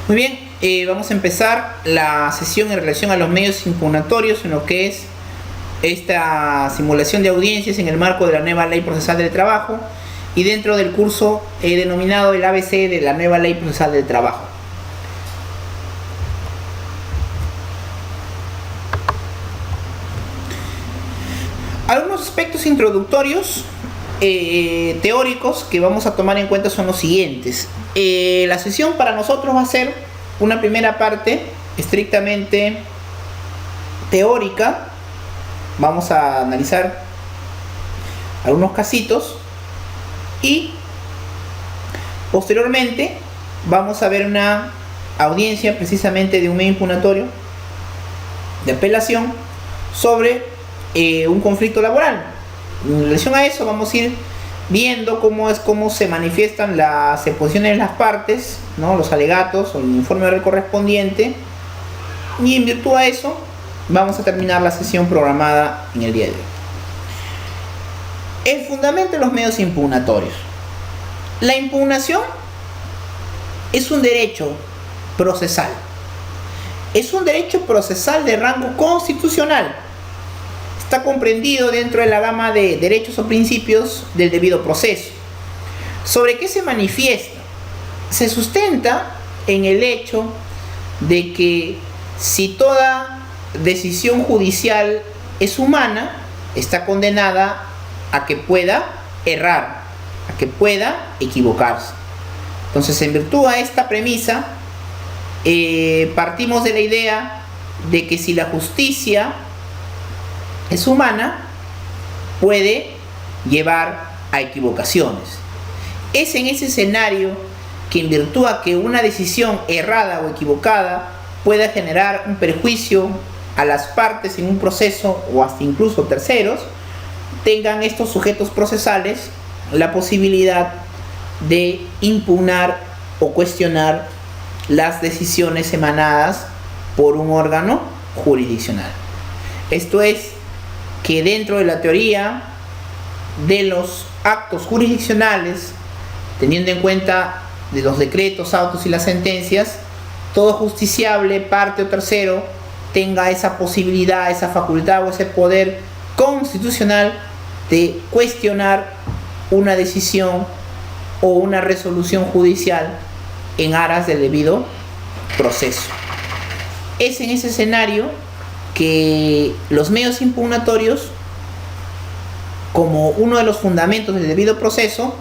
Muy bien, vamos a empezar la sesión en relación a los medios impugnatorios en lo que es esta simulación de audiencias en el marco de la nueva Ley Procesal del Trabajo y dentro del curso denominado el ABC de la nueva Ley Procesal del Trabajo. Algunos aspectos introductorios teóricos que vamos a tomar en cuenta son los siguientes. La sesión para nosotros va a ser una primera parte estrictamente teórica. Vamos a analizar algunos casitos y posteriormente vamos a ver una audiencia precisamente de un medio impugnatorio de apelación sobre un conflicto laboral. En relación a eso vamos a ir viendo cómo se manifiestan las exposiciones de las partes, ¿no? Los alegatos o el informe oral correspondiente, y en virtud a eso vamos a terminar la sesión programada en el día de hoy. El fundamento de los medios impugnatorios. La impugnación es un derecho procesal. Es un derecho procesal de rango constitucional. Está comprendido dentro de la gama de derechos o principios del debido proceso. ¿Sobre qué se manifiesta? Se sustenta en el hecho de que si toda decisión judicial es humana, está condenada a que pueda errar, a que pueda equivocarse. Entonces, en virtud a esta premisa, partimos de la idea de que si la justicia es humana, puede llevar a equivocaciones. Es en ese escenario que, en virtud a que una decisión errada o equivocada pueda generar un perjuicio a las partes en un proceso o hasta incluso terceros, tengan estos sujetos procesales la posibilidad de impugnar o cuestionar las decisiones emanadas por un órgano jurisdiccional. Esto es que dentro de la teoría de los actos jurisdiccionales, teniendo en cuenta de los decretos, autos y las sentencias, todo justiciable, parte o tercero, tenga esa posibilidad, esa facultad o ese poder constitucional de cuestionar una decisión o una resolución judicial en aras del debido proceso. Es en ese escenario que los medios impugnatorios, como uno de los fundamentos del debido proceso,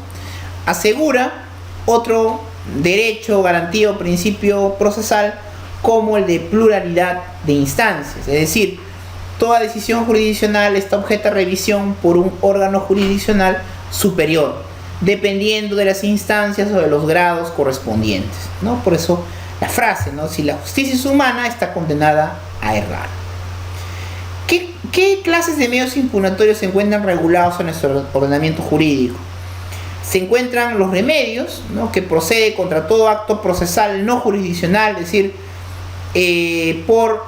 asegura otro derecho, garantía o principio procesal como el de pluralidad de instancias. Es decir, toda decisión jurisdiccional está sujeta a revisión por un órgano jurisdiccional superior, dependiendo de las instancias o de los grados correspondientes, ¿no? Por eso la frase, ¿no? Si la justicia es humana, está condenada a errar. ¿Qué clases de medios impugnatorios se encuentran regulados en nuestro ordenamiento jurídico? Se encuentran los remedios, ¿no? Que procede contra todo acto procesal no jurisdiccional, es decir, por,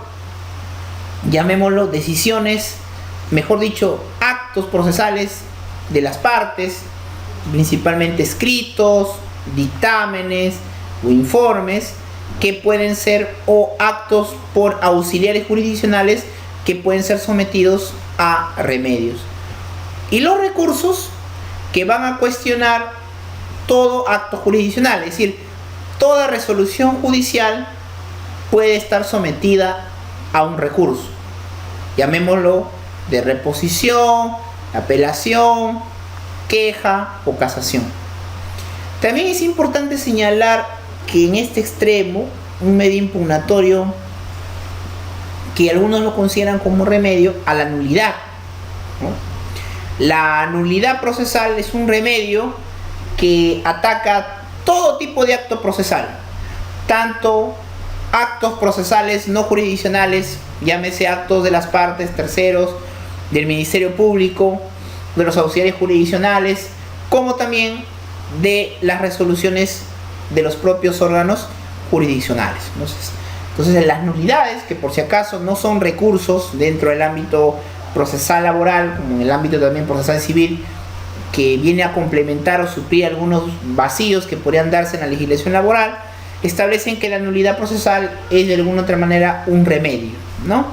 llamémoslo, decisiones, mejor dicho, actos procesales de las partes, principalmente escritos, dictámenes o informes, que pueden ser, o actos por auxiliares jurisdiccionales que pueden ser sometidos a remedios. Y los recursos que van a cuestionar todo acto jurisdiccional, es decir, toda resolución judicial puede estar sometida a un recurso, llamémoslo de reposición, apelación, queja o casación. También es importante señalar que en este extremo, un medio impugnatorio que algunos lo consideran como remedio a la nulidad, ¿no? La nulidad procesal es un remedio que ataca todo tipo de acto procesal, tanto actos procesales no jurisdiccionales, llámese actos de las partes, terceros, del Ministerio Público, de los auxiliares jurisdiccionales, como también de las resoluciones de los propios órganos jurisdiccionales. Entonces las nulidades, que por si acaso no son recursos dentro del ámbito procesal laboral, como en el ámbito también procesal civil, que viene a complementar o suplir algunos vacíos que podrían darse en la legislación laboral, establecen que la nulidad procesal es de alguna otra manera un remedio, ¿no?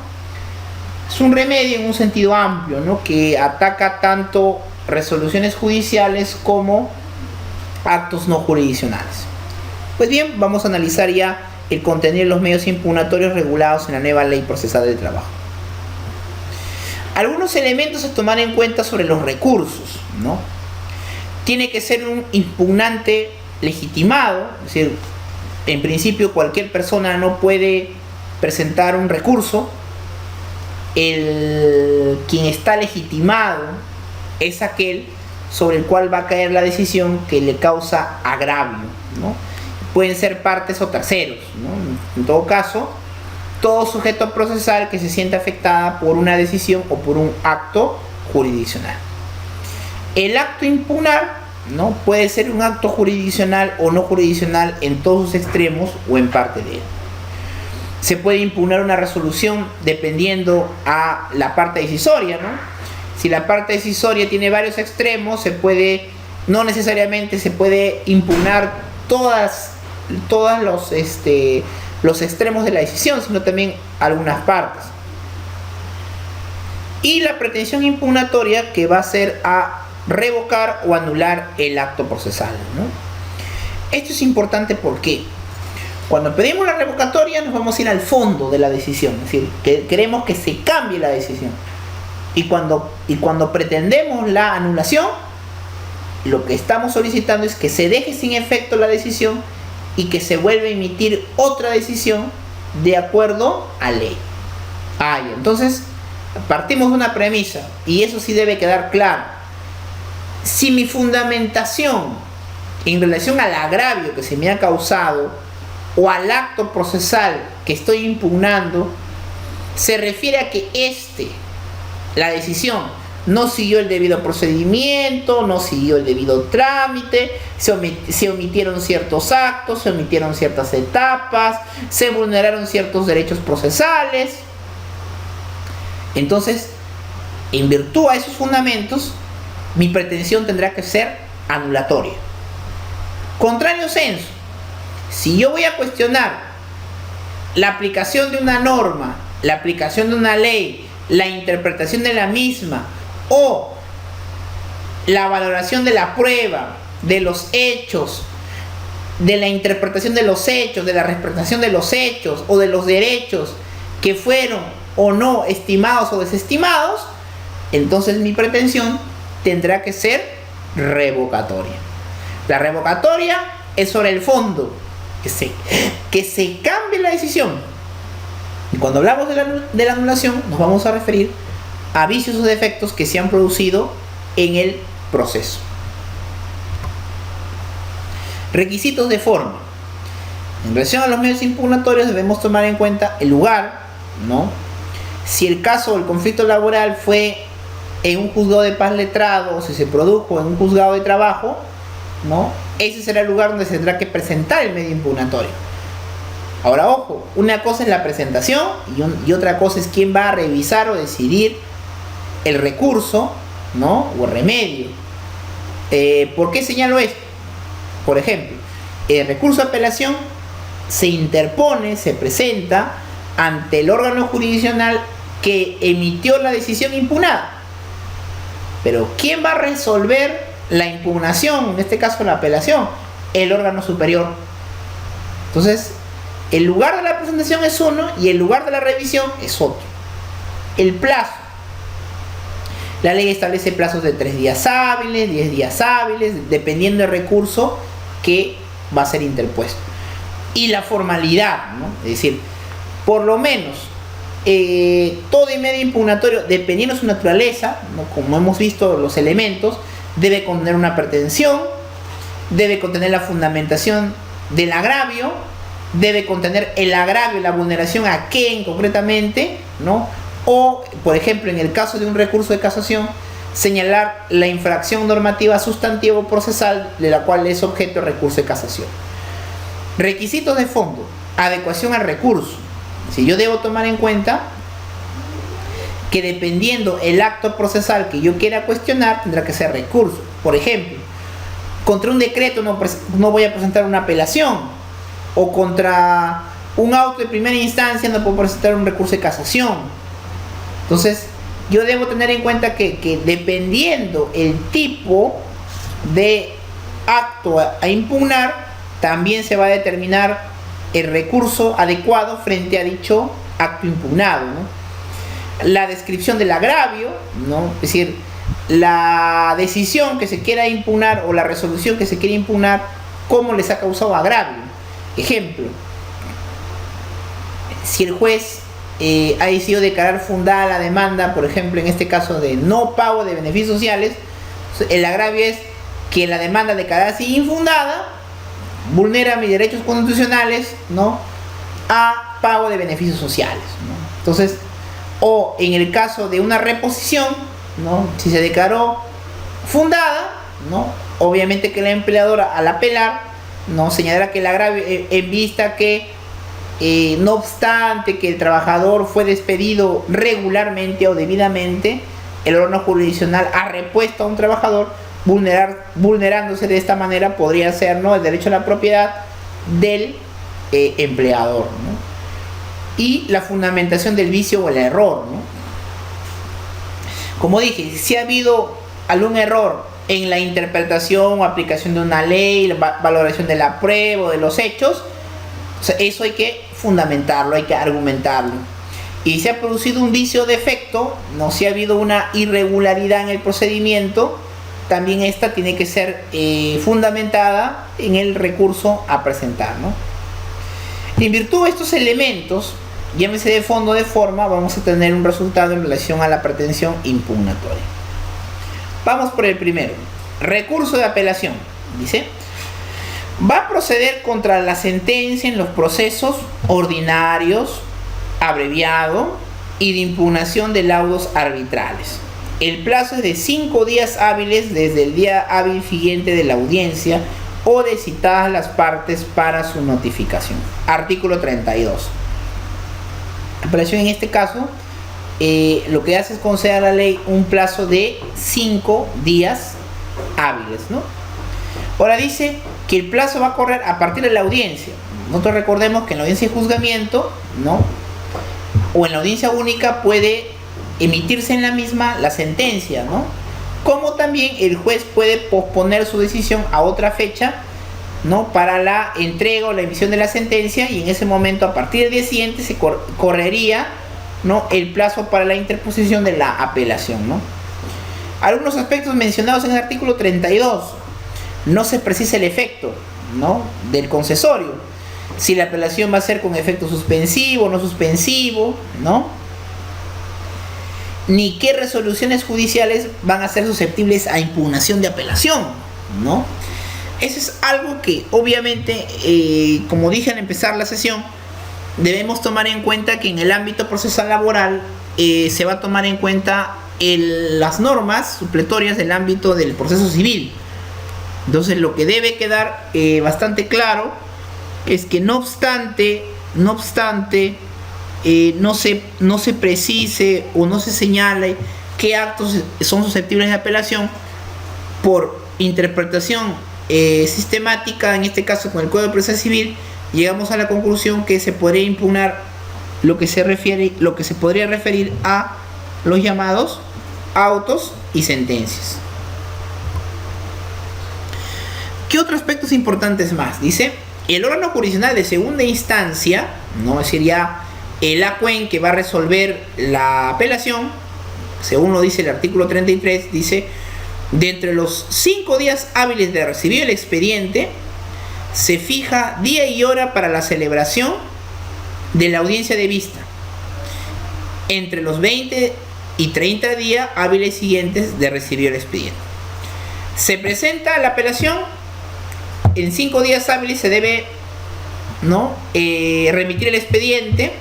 Es un remedio en un sentido amplio, ¿no? Que ataca tanto resoluciones judiciales como actos no jurisdiccionales. Pues bien, vamos a analizar ya el contenido de los medios impugnatorios regulados en la nueva Ley Procesal del Trabajo. Algunos elementos a tomar en cuenta sobre los recursos, ¿no? Tiene que ser un impugnante legitimado, es decir, en principio cualquier persona no puede presentar un recurso. Quien está legitimado es aquel sobre el cual va a caer la decisión que le causa agravio, ¿no? Pueden ser partes o terceros, ¿no? En todo caso, todo sujeto procesal que se sienta afectada por una decisión o por un acto jurisdiccional. El acto a impugnar, ¿no? Puede ser un acto jurisdiccional o no jurisdiccional en todos sus extremos o en parte de él. Se puede impugnar una resolución dependiendo a la parte decisoria, ¿no? Si la parte decisoria tiene varios extremos, no necesariamente se puede impugnar todos los extremos de la decisión, sino también algunas partes. Y la pretensión impugnatoria, que va a ser a revocar o anular el acto procesal, ¿no? Esto es importante porque cuando pedimos la revocatoria nos vamos a ir al fondo de la decisión, es decir, que queremos que se cambie la decisión. Y cuando pretendemos la anulación, lo que estamos solicitando es que se deje sin efecto la decisión y que se vuelva a emitir otra decisión de acuerdo a ley. Entonces, partimos de una premisa, y eso sí debe quedar claro. Si mi fundamentación en relación al agravio que se me ha causado o al acto procesal que estoy impugnando se refiere a que la decisión no siguió el debido procedimiento, no siguió el debido trámite, se omitieron ciertos actos, se omitieron ciertas etapas, se vulneraron ciertos derechos procesales, entonces, en virtud a esos fundamentos, mi pretensión tendrá que ser anulatoria. Contrario sensu, si yo voy a cuestionar la aplicación de una norma, la aplicación de una ley, la interpretación de la misma o la valoración de la prueba, de los hechos, de la interpretación de los hechos, de la respetación de los hechos o de los derechos que fueron o no estimados o desestimados, entonces mi pretensión tendrá que ser revocatoria. La revocatoria es sobre el fondo, que se cambie la decisión. Y cuando hablamos de la anulación, nos vamos a referir a vicios o defectos que se han producido en el proceso. Requisitos de forma. En relación a los medios impugnatorios debemos tomar en cuenta el lugar, ¿no? Si el caso del conflicto laboral fue en un juzgado de paz letrado o si se produjo en un juzgado de trabajo, ¿no? Ese será el lugar donde se tendrá que presentar el medio impugnatorio. Ahora, ojo, una cosa es la presentación y otra cosa es quién va a revisar o decidir el recurso, ¿no? O el remedio. ¿Por qué señalo esto? Por ejemplo, el recurso de apelación se interpone, se presenta ante el órgano jurisdiccional que emitió la decisión impugnada. Pero ¿quién va a resolver la impugnación? En este caso la apelación, el órgano superior. Entonces, el lugar de la presentación es uno y el lugar de la revisión es otro. El plazo. La ley establece plazos de 3 días hábiles, 10 días hábiles, dependiendo del recurso que va a ser interpuesto. Y la formalidad, ¿no? Es decir, por lo menos todo y medio impugnatorio, dependiendo de su naturaleza, ¿no? Como hemos visto los elementos, debe contener una pretensión, debe contener la fundamentación del agravio, debe contener el agravio, la vulneración a quién concretamente, ¿no? O, por ejemplo, en el caso de un recurso de casación, señalar la infracción normativa sustantiva o procesal de la cual es objeto el recurso de casación. Requisitos de fondo. Adecuación al recurso. Si yo debo tomar en cuenta que dependiendo el acto procesal que yo quiera cuestionar, tendrá que ser recurso. Por ejemplo, contra un decreto no voy a presentar una apelación, o contra un auto de primera instancia no puedo presentar un recurso de casación. Entonces, yo debo tener en cuenta que dependiendo el tipo de acto a impugnar, también se va a determinar el recurso adecuado frente a dicho acto impugnado, ¿no? La descripción del agravio, ¿no? Es decir, la decisión que se quiera impugnar o la resolución que se quiera impugnar, cómo les ha causado agravio. Ejemplo, si el juez ha decidido declarar fundada la demanda, por ejemplo, en este caso de no pago de beneficios sociales, el agravio es que la demanda declarada así infundada vulnera mis derechos constitucionales, ¿no?, a pago de beneficios sociales, ¿no? Entonces, o en el caso de una reposición, ¿no?, si se declaró fundada, ¿no?, obviamente que la empleadora al apelar, ¿no?, señalará que el agravio en vista que no obstante que el trabajador fue despedido regularmente o debidamente, el órgano jurisdiccional ha repuesto a un trabajador, vulnerándose de esta manera podría ser, ¿no?, el derecho a la propiedad del empleador, ¿no? Y la fundamentación del vicio o el error, ¿no? Como dije, si ha habido algún error en la interpretación o aplicación de una ley, la valoración de la prueba o de los hechos, o sea, eso hay que fundamentarlo, hay que argumentarlo. Y si ha producido un vicio o defecto, no, si ha habido una irregularidad en el procedimiento, también esta tiene que ser fundamentada en el recurso a presentar, ¿no? En virtud de estos elementos, llámese de fondo o de forma, vamos a tener un resultado en relación a la pretensión impugnatoria. Vamos por el primero. Recurso de apelación. Dice: va a proceder contra la sentencia en los procesos ordinarios, abreviado y de impugnación de laudos arbitrales. El plazo es de 5 días hábiles desde el día hábil siguiente de la audiencia o de citadas las partes para su notificación. Artículo 32. La apelación en este caso lo que hace es conceder a la ley un plazo de 5 días hábiles, ¿no? Ahora dice que el plazo va a correr a partir de la audiencia. Nosotros recordemos que en la audiencia de juzgamiento, ¿no?, o en la audiencia única puede emitirse en la misma la sentencia, ¿no?, como también el juez puede posponer su decisión a otra fecha, ¿no?, para la entrega o la emisión de la sentencia, y en ese momento, a partir del día siguiente, se correría, ¿no?, el plazo para la interposición de la apelación, ¿no? Algunos aspectos mencionados en el artículo 32. No se precisa el efecto, ¿no?, del concesorio. Si la apelación va a ser con efecto suspensivo o no suspensivo, ¿no?, ni qué resoluciones judiciales van a ser susceptibles a impugnación de apelación, ¿no? Eso es algo que obviamente, como dije al empezar la sesión, debemos tomar en cuenta que en el ámbito procesal laboral se va a tomar en cuenta las normas supletorias del ámbito del proceso civil. Entonces, lo que debe quedar bastante claro es que no obstante no se precise o no se señale qué actos son susceptibles de apelación, por interpretación sistemática, en este caso con el Código de Proceso Civil, llegamos a la conclusión que se podría impugnar lo que se podría referir a los llamados autos y sentencias. ¿Qué otros aspectos importantes más? Dice: el órgano jurisdiccional de segunda instancia, no, es decir, ya el ACUEN que va a resolver la apelación, según lo dice el artículo 33, dice: de entre los 5 días hábiles de recibir el expediente, se fija día y hora para la celebración de la audiencia de vista, entre los 20 y 30 días hábiles siguientes de recibir el expediente. Se presenta la apelación, en 5 días hábiles se debe, ¿no?, remitir el expediente,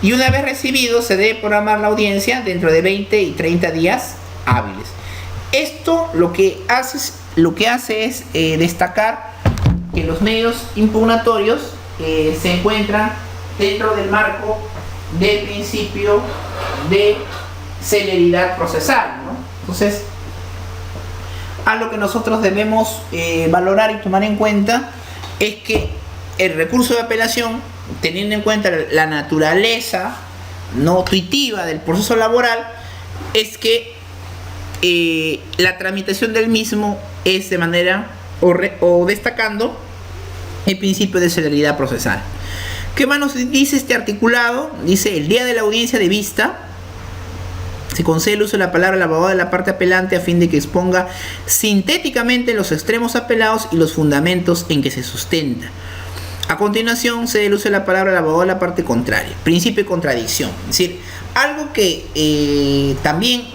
y una vez recibido se debe programar la audiencia dentro de 20 y 30 días hábiles. Esto lo que hace es destacar que los medios impugnatorios se encuentran dentro del marco del principio de celeridad procesal, ¿no? Entonces, algo que nosotros debemos valorar y tomar en cuenta es que el recurso de apelación, teniendo en cuenta la naturaleza no tuitiva del proceso laboral, es que la tramitación del mismo es de manera o destacando el principio de celeridad procesal. ¿Qué más nos dice este articulado? Dice: el día de la audiencia de vista se concede el uso de la palabra al abogado de la parte apelante a fin de que exponga sintéticamente los extremos apelados y los fundamentos en que se sustenta. A continuación se da el uso de la palabra al abogado de la parte contraria. Principio de contradicción. Es decir, algo que también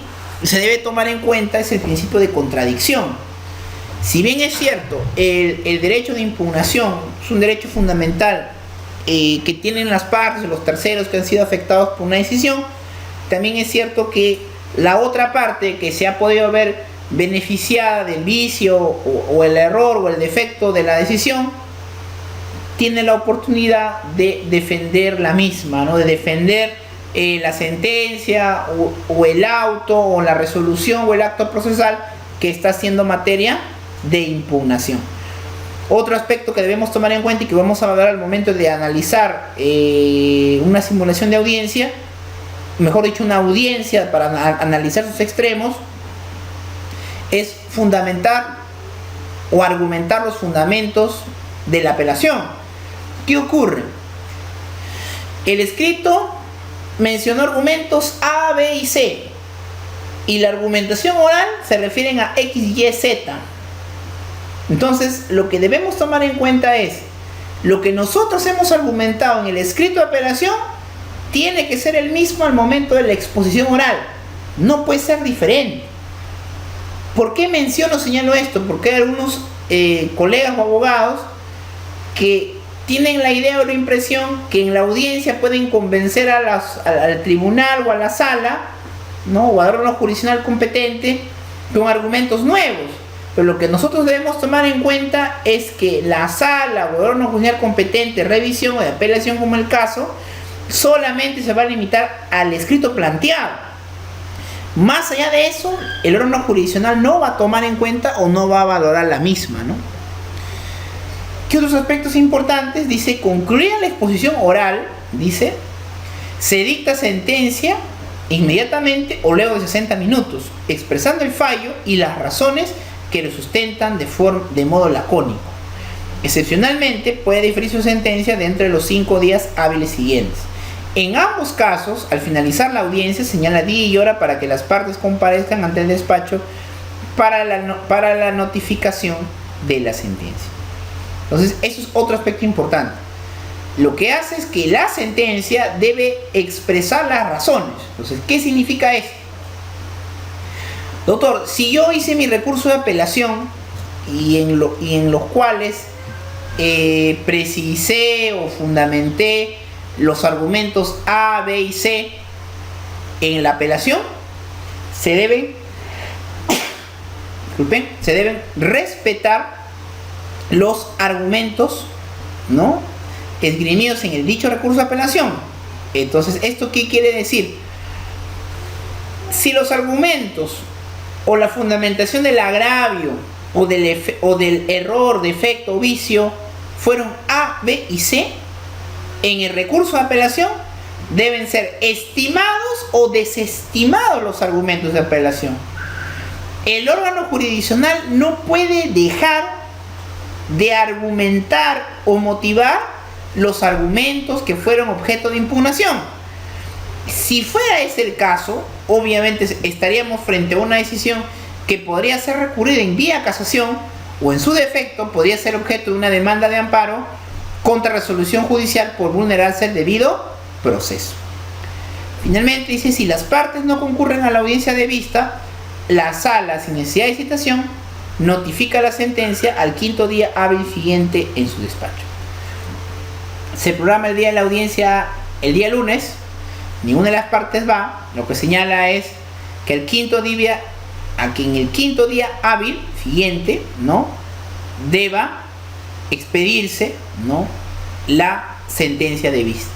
se debe tomar en cuenta es el principio de contradicción. Si bien es cierto, el derecho de impugnación es un derecho fundamental que tienen las partes o los terceros que han sido afectados por una decisión, también es cierto que la otra parte que se ha podido ver beneficiada del vicio o el error o el defecto de la decisión tiene la oportunidad de defender la misma, ¿no? De defender la sentencia o el auto o la resolución o el acto procesal que está siendo materia de impugnación. Otro aspecto que debemos tomar en cuenta y que vamos a ver al momento de analizar una simulación de audiencia, mejor dicho, una audiencia para analizar sus extremos, es fundamentar o argumentar los fundamentos de la apelación. ¿Qué ocurre? El escrito mencionó argumentos A, B y C, y la argumentación oral se refieren a X, Y, Z. Entonces, lo que debemos tomar en cuenta es lo que nosotros hemos argumentado en el escrito de apelación tiene que ser el mismo al momento de la exposición oral. No puede ser diferente. ¿Por qué señalo esto? Porque hay algunos colegas o abogados que tienen la idea o la impresión que en la audiencia pueden convencer al tribunal o a la sala, ¿no? O al órgano jurisdiccional competente con argumentos nuevos. Pero lo que nosotros debemos tomar en cuenta es que la sala o el órgano jurisdiccional competente, revisión o de apelación como el caso, solamente se va a limitar al escrito planteado. Más allá de eso, el órgano jurisdiccional no va a tomar en cuenta o no va a valorar la misma, ¿no? ¿Qué otros aspectos importantes? Dice: concluida la exposición oral, dice, se dicta sentencia inmediatamente o luego de 60 minutos, expresando el fallo y las razones que lo sustentan de modo lacónico. Excepcionalmente puede diferir su sentencia dentro de los 5 días hábiles siguientes. En ambos casos, al finalizar la audiencia, señala día y hora para que las partes comparezcan ante el despacho para la notificación de la sentencia. Entonces, eso es otro aspecto importante. Lo que hace es que la sentencia debe expresar las razones. Entonces, ¿qué significa esto? Doctor, si yo hice mi recurso de apelación y en los cuales precisé o fundamenté los argumentos A, B y C en la apelación, se deben respetar los argumentos, ¿no?, esgrimidos en el dicho recurso de apelación. Entonces, ¿esto qué quiere decir? Si los argumentos o la fundamentación del agravio o del error, defecto o vicio fueron A, B y C, en el recurso de apelación deben ser estimados o desestimados los argumentos de apelación. El órgano jurisdiccional no puede dejar de argumentar o motivar los argumentos que fueron objeto de impugnación. Si fuera ese el caso, obviamente estaríamos frente a una decisión que podría ser recurrida en vía casación o en su defecto podría ser objeto de una demanda de amparo contra resolución judicial por vulnerarse el debido proceso. Finalmente dice: si las partes no concurren a la audiencia de vista, la sala, sin necesidad de citación, notifica la sentencia al 5º día hábil siguiente en su despacho. Se programa el día de la audiencia el día lunes, ninguna de las partes va, lo que señala es que en el 5º día hábil siguiente, ¿no?, deba expedirse, ¿no?, la sentencia de vista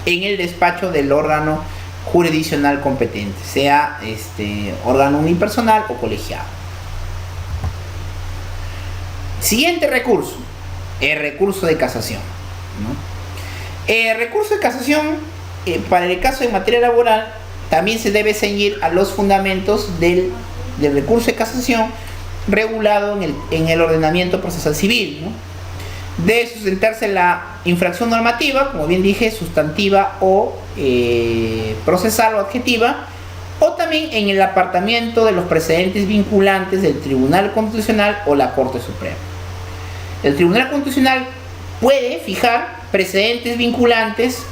en el despacho del órgano jurisdiccional competente, sea órgano unipersonal o colegiado. Siguiente recurso: el recurso de casación, ¿no? El recurso de casación, para el caso de materia laboral, también se debe ceñir a los fundamentos del recurso de casación regulado en el ordenamiento procesal civil, ¿no? Debe sustentarse la infracción normativa, como bien dije, sustantiva o procesal o adjetiva, o también en el apartamiento de los precedentes vinculantes del Tribunal Constitucional o la Corte Suprema. El Tribunal Constitucional puede fijar precedentes vinculantes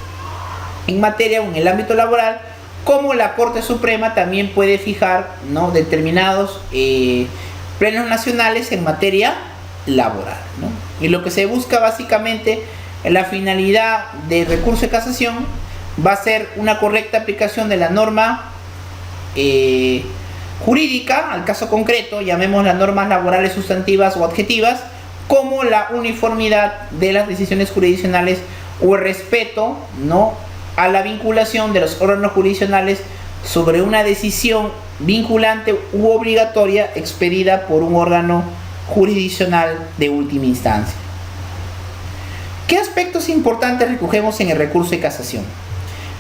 en materia o en el ámbito laboral, como la Corte Suprema también puede fijar, ¿no?, determinados plenos nacionales en materia laboral, ¿no? Y lo que se busca básicamente en la finalidad del recurso de casación va a ser una correcta aplicación de la norma jurídica al caso concreto, llamemos las normas laborales sustantivas o adjetivas, como la uniformidad de las decisiones jurisdiccionales o el respeto, ¿no?, a la vinculación de los órganos jurisdiccionales sobre una decisión vinculante u obligatoria expedida por un órgano jurisdiccional de última instancia. ¿Qué aspectos importantes recogemos en el recurso de casación?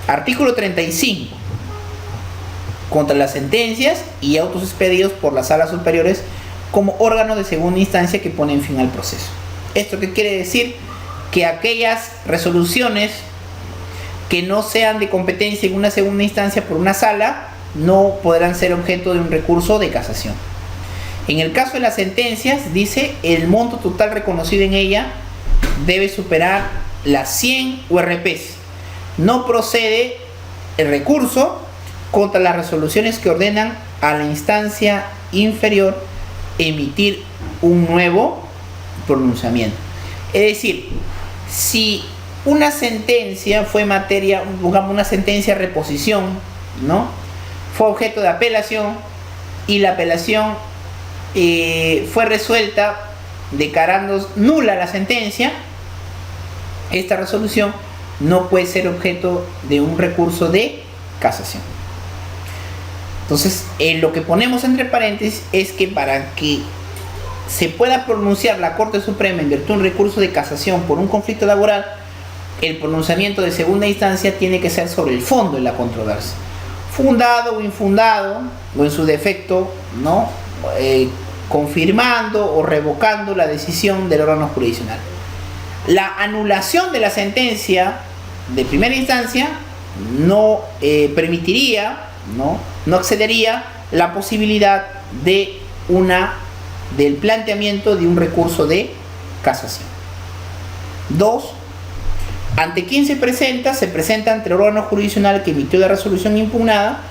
Artículo 35. Contra las sentencias y autos expedidos por las salas superiores como órganos de segunda instancia que ponen fin al proceso. ¿Esto qué quiere decir? Que aquellas resoluciones que no sean de competencia en una segunda instancia por una sala no podrán ser objeto de un recurso de casación. En el caso de las sentencias, dice, el monto total reconocido en ella debe superar las 100 URPs. No procede el recurso contra las resoluciones que ordenan a la instancia inferior emitir un nuevo pronunciamiento. Es decir, si una sentencia fue materia, digamos, una sentencia de reposición, ¿no?, fue objeto de apelación y la apelación fue resuelta declarando nula la sentencia, esta resolución no puede ser objeto de un recurso de casación. Entonces, lo que ponemos entre paréntesis es que para que se pueda pronunciar la Corte Suprema en virtud de un recurso de casación por un conflicto laboral, el pronunciamiento de segunda instancia tiene que ser sobre el fondo de la controversia, fundado o infundado, o en su defecto, ¿no?, confirmando o revocando la decisión del órgano jurisdiccional. La anulación de la sentencia de primera instancia no permitiría, no accedería la posibilidad del planteamiento de un recurso de casación. 2. Ante quien se presenta ante el órgano jurisdiccional que emitió la resolución impugnada,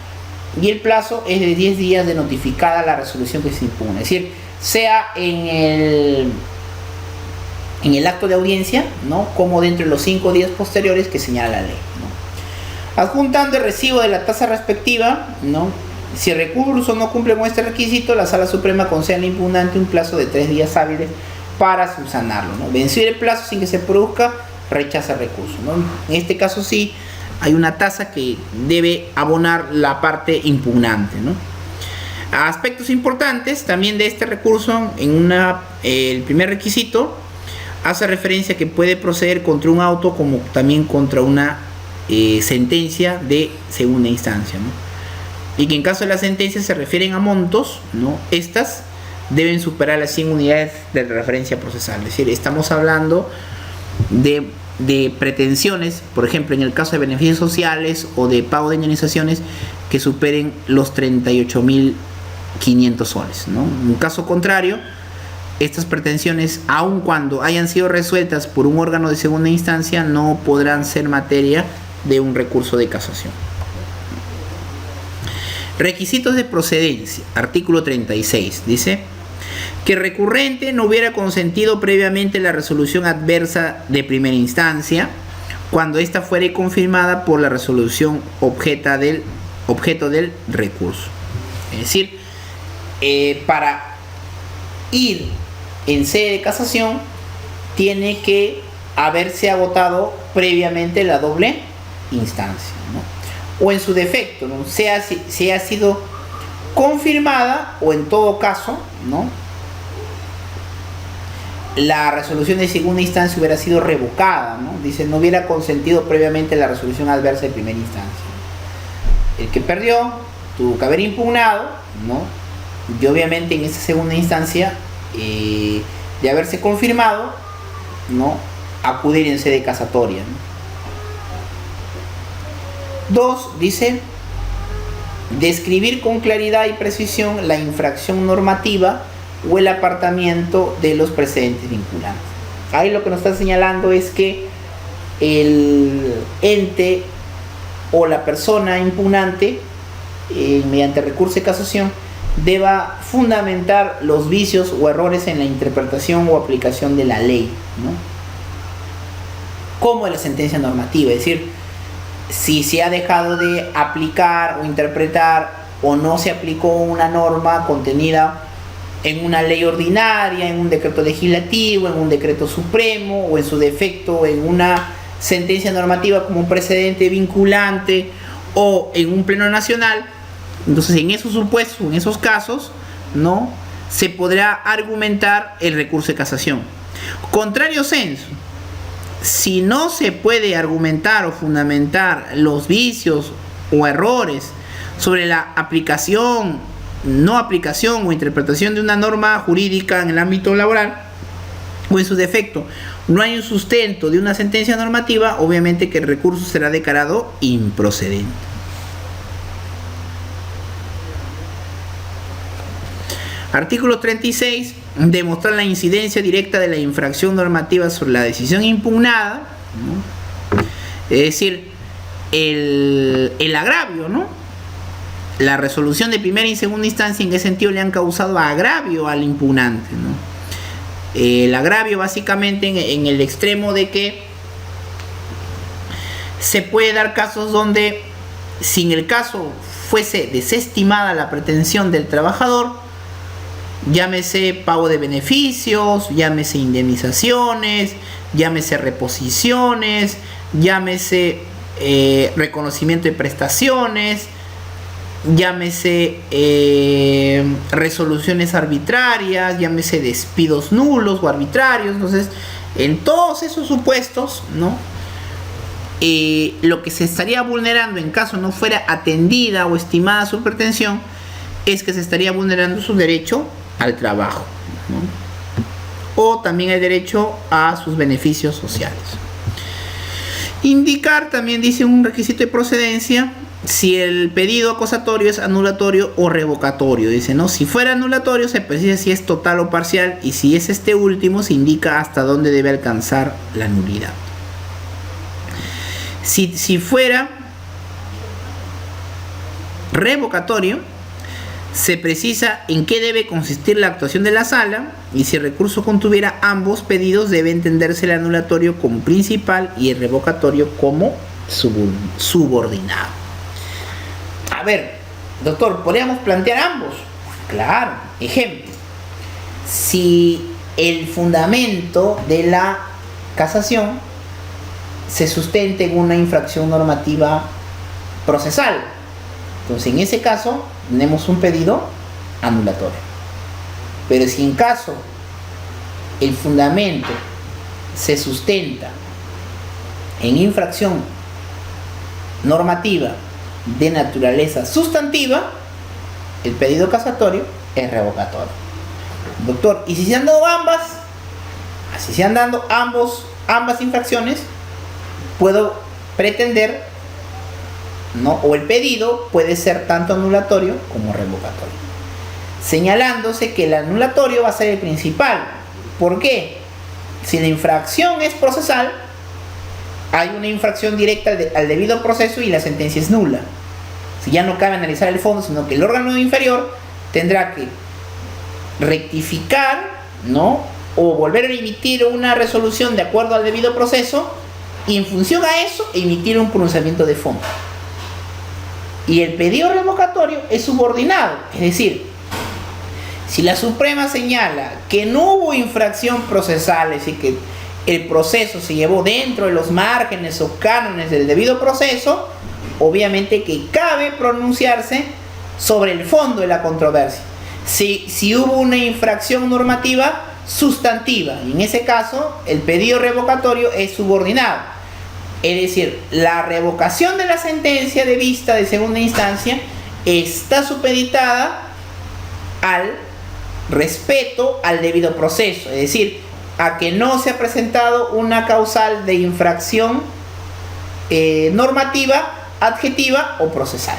y el plazo es de 10 días de notificada la resolución que se impugna. Es decir, sea en el acto de audiencia, ¿no?, como dentro de los 5 días posteriores que señala la ley, ¿no? Adjuntando el recibo de la tasa respectiva, ¿no? Si el recurso no cumple con este requisito, la Sala Suprema concede al impugnante un plazo de 3 días hábiles para subsanarlo, ¿no? Vencido el plazo sin que se produzca, rechaza el recurso, ¿no? En este caso sí hay una tasa que debe abonar la parte impugnante, ¿no? Aspectos importantes también de este recurso, el primer requisito hace referencia a que puede proceder contra un auto como también contra una sentencia de segunda instancia, ¿no? Y que en caso de las sentencias se refieren a montos, ¿no?, estas deben superar las 100 unidades de referencia procesal. Es decir, estamos hablando de pretensiones, por ejemplo, en el caso de beneficios sociales o de pago de indemnizaciones que superen los 38.500 soles, ¿no? En caso contrario, estas pretensiones, aun cuando hayan sido resueltas por un órgano de segunda instancia, no podrán ser materia de un recurso de casación. Requisitos de procedencia. Artículo 36. Dice que el recurrente no hubiera consentido previamente la resolución adversa de primera instancia cuando ésta fuere confirmada por la resolución objeto del recurso. Es decir, para ir en sede de casación tiene que haberse agotado previamente la doble instancia, ¿no?, o en su defecto, ¿no?, sea si ha sido confirmada o en todo caso, ¿no?, la resolución de segunda instancia hubiera sido revocada, ¿no? Dice, no hubiera consentido previamente la resolución adversa de primera instancia. El que perdió tuvo que haber impugnado, ¿no? Y obviamente en esa segunda instancia, de haberse confirmado, ¿no?, acudir en sede casatoria, ¿no? 2, dice, describir con claridad y precisión la infracción normativa o el apartamiento de los precedentes vinculantes. Ahí lo que nos está señalando es que el ente o la persona impugnante, mediante recurso de casación, deba fundamentar los vicios o errores en la interpretación o aplicación de la ley, ¿no?, como de la sentencia normativa. Es decir, si se ha dejado de aplicar o interpretar o no se aplicó una norma contenida en una ley ordinaria, en un decreto legislativo, en un decreto supremo o en su defecto en una sentencia normativa como un precedente vinculante o en un pleno nacional, entonces en esos supuestos, en esos casos, ¿no?, se podrá argumentar el recurso de casación. Contrario sensu, si no se puede argumentar o fundamentar los vicios o errores sobre la aplicación, no aplicación o interpretación de una norma jurídica en el ámbito laboral, o en su defecto no hay un sustento de una sentencia normativa, obviamente que el recurso será declarado improcedente. Artículo 36. Demostrar la incidencia directa de la infracción normativa sobre la decisión impugnada, ¿no? Es decir, el agravio, ¿no?, la resolución de primera y segunda instancia, en qué sentido le han causado agravio al impugnante, ¿no? El agravio básicamente en el extremo de que se puede dar casos donde, si en el caso fuese desestimada la pretensión del trabajador, llámese pago de beneficios, llámese indemnizaciones, llámese reposiciones, llámese reconocimiento de prestaciones, llámese resoluciones arbitrarias, llámese despidos nulos o arbitrarios. Entonces, en todos esos supuestos, ¿no?, lo que se estaría vulnerando en caso no fuera atendida o estimada su pretensión es que se estaría vulnerando su derecho al trabajo, ¿no?, o también el derecho a sus beneficios sociales. Indicar también, dice, un requisito de procedencia si el pedido acusatorio es anulatorio o revocatorio. Dice, ¿no?, si fuera anulatorio se precisa si es total o parcial, y si es este último se indica hasta dónde debe alcanzar la nulidad. Si fuera revocatorio, se precisa en qué debe consistir la actuación de la sala, y si el recurso contuviera ambos pedidos debe entenderse el anulatorio como principal y el revocatorio como subordinado. A ver, doctor, ¿podríamos plantear ambos? Claro. Ejemplo, si el fundamento de la casación se sustenta en una infracción normativa procesal, entonces en ese caso tenemos un pedido anulatorio. Pero si en caso el fundamento se sustenta en infracción normativa de naturaleza sustantiva, el pedido casatorio es revocatorio. Doctor, ¿y si se han dado ambas? Así se han dado ambas infracciones, puedo pretender, ¿no?, o el pedido puede ser tanto anulatorio como revocatorio, señalándose que el anulatorio va a ser el principal. ¿Por qué? Si la infracción es procesal, hay una infracción directa al debido proceso y la sentencia es nula. Si ya no cabe analizar el fondo, sino que el órgano inferior tendrá que rectificar, ¿no?, o volver a emitir una resolución de acuerdo al debido proceso, y en función a eso emitir un pronunciamiento de fondo. Y el pedido revocatorio es subordinado, es decir, si la Suprema señala que no hubo infracción procesal, es decir, que el proceso se llevó dentro de los márgenes o cánones del debido proceso, obviamente que cabe pronunciarse sobre el fondo de la controversia. Si hubo una infracción normativa, sustantiva, y en ese caso el pedido revocatorio es subordinado. Es decir, la revocación de la sentencia de vista de segunda instancia está supeditada al respeto al debido proceso, es decir, a que no se ha presentado una causal de infracción normativa, adjetiva o procesal.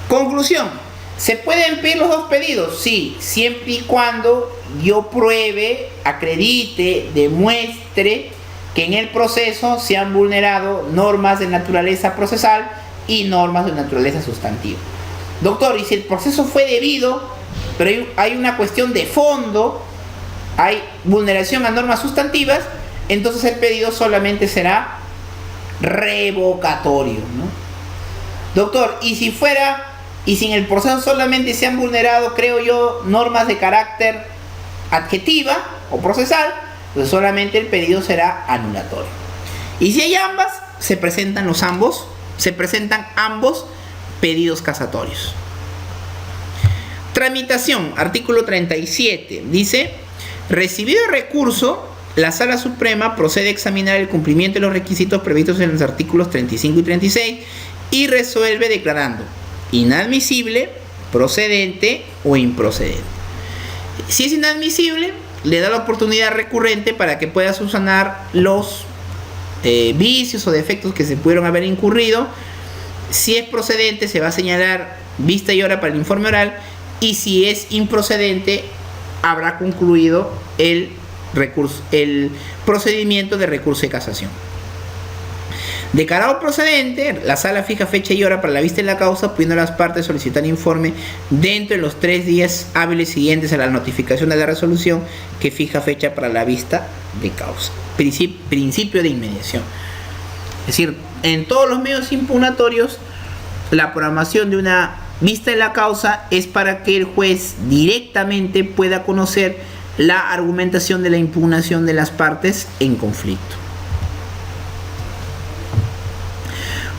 Conclusión: ¿se pueden pedir los dos pedidos? Sí, siempre y cuando yo pruebe, acredite, demuestre que en el proceso se han vulnerado normas de naturaleza procesal y normas de naturaleza sustantiva. Doctor, y si el proceso fue debido, pero hay una cuestión de fondo, hay vulneración a normas sustantivas, entonces el pedido solamente será revocatorio, ¿no? Doctor, y si en el proceso solamente se han vulnerado, creo yo, normas de carácter adjetiva o procesal, pues solamente el pedido será anulatorio. Y si hay ambas, se presentan ambos pedidos casatorios. Tramitación, artículo 37, dice: recibido el recurso, la Sala Suprema procede a examinar el cumplimiento de los requisitos previstos en los artículos 35 y 36 y resuelve declarando inadmisible, procedente o improcedente. Si es inadmisible, le da la oportunidad recurrente para que pueda subsanar los vicios o defectos que se pudieron haber incurrido. Si es procedente, se va a señalar vista y hora para el informe oral, y si es improcedente, habrá concluido el procedimiento de recurso de casación. Declarado procedente, la sala fija fecha y hora para la vista de la causa, pudiendo las partes solicitar informe dentro de los 3 días hábiles siguientes a la notificación de la resolución que fija fecha para la vista de causa. Principio de inmediación. Es decir, en todos los medios impugnatorios, la programación de una vista de la causa es para que el juez directamente pueda conocer la argumentación de la impugnación de las partes en conflicto.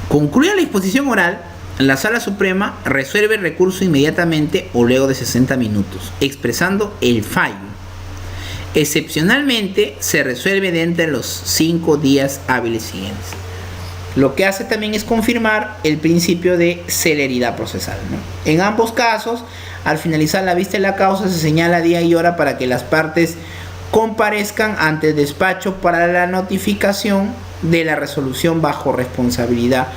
Concluida la disposición oral, la Sala Suprema resuelve el recurso inmediatamente o luego de 60 minutos, expresando el fallo. Excepcionalmente, se resuelve dentro de los 5 días hábiles siguientes. Lo que hace también es confirmar el principio de celeridad procesal, ¿no? En ambos casos, al finalizar la vista de la causa, se señala día y hora para que las partes comparezcan ante el despacho para la notificación de la resolución bajo responsabilidad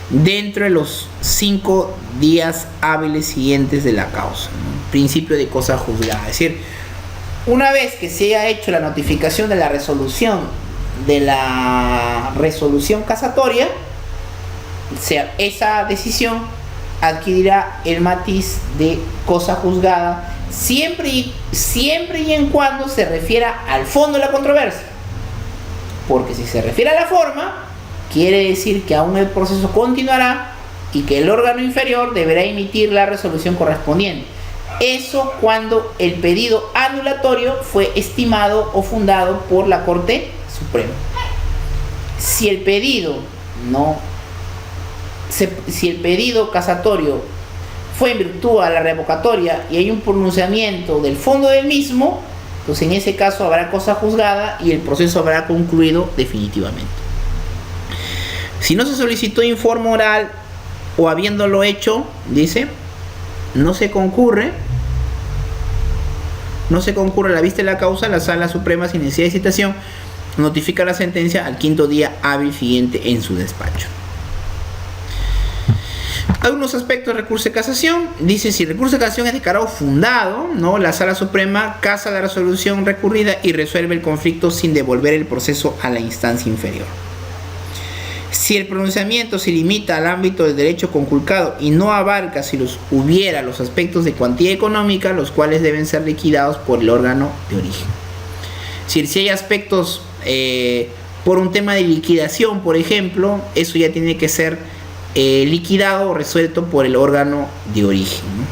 dentro de los 5 días hábiles siguientes de la causa, ¿no? Principio de cosa juzgada. Es decir, una vez que se haya hecho la notificación de la resolución casatoria, esa decisión adquirirá el matiz de cosa juzgada siempre y en cuando se refiera al fondo de la controversia. Porque si se refiere a la forma, quiere decir que aún el proceso continuará y que el órgano inferior deberá emitir la resolución correspondiente. Eso cuando el pedido anulatorio fue estimado o fundado por la Corte Suprema. Si el pedido casatorio fue en virtud a la revocatoria y hay un pronunciamiento del fondo del mismo, pues en ese caso habrá cosa juzgada y el proceso habrá concluido definitivamente. Si no se solicitó informe oral o habiéndolo hecho, dice, no se concurre a la vista de la causa, la Sala Suprema, sin necesidad de citación, notifica la sentencia al 5º día hábil siguiente en su despacho. Algunos aspectos del recurso de casación. Dice, si el recurso de casación es declarado fundado, ¿no?, la Sala Suprema casa la resolución recurrida y resuelve el conflicto sin devolver el proceso a la instancia inferior. Si el pronunciamiento se limita al ámbito del derecho conculcado y no abarca, si hubiera, los aspectos de cuantía económica, los cuales deben ser liquidados por el órgano de origen. Si hay aspectos por un tema de liquidación, por ejemplo, eso ya tiene que ser liquidado o resuelto por el órgano de origen, ¿no?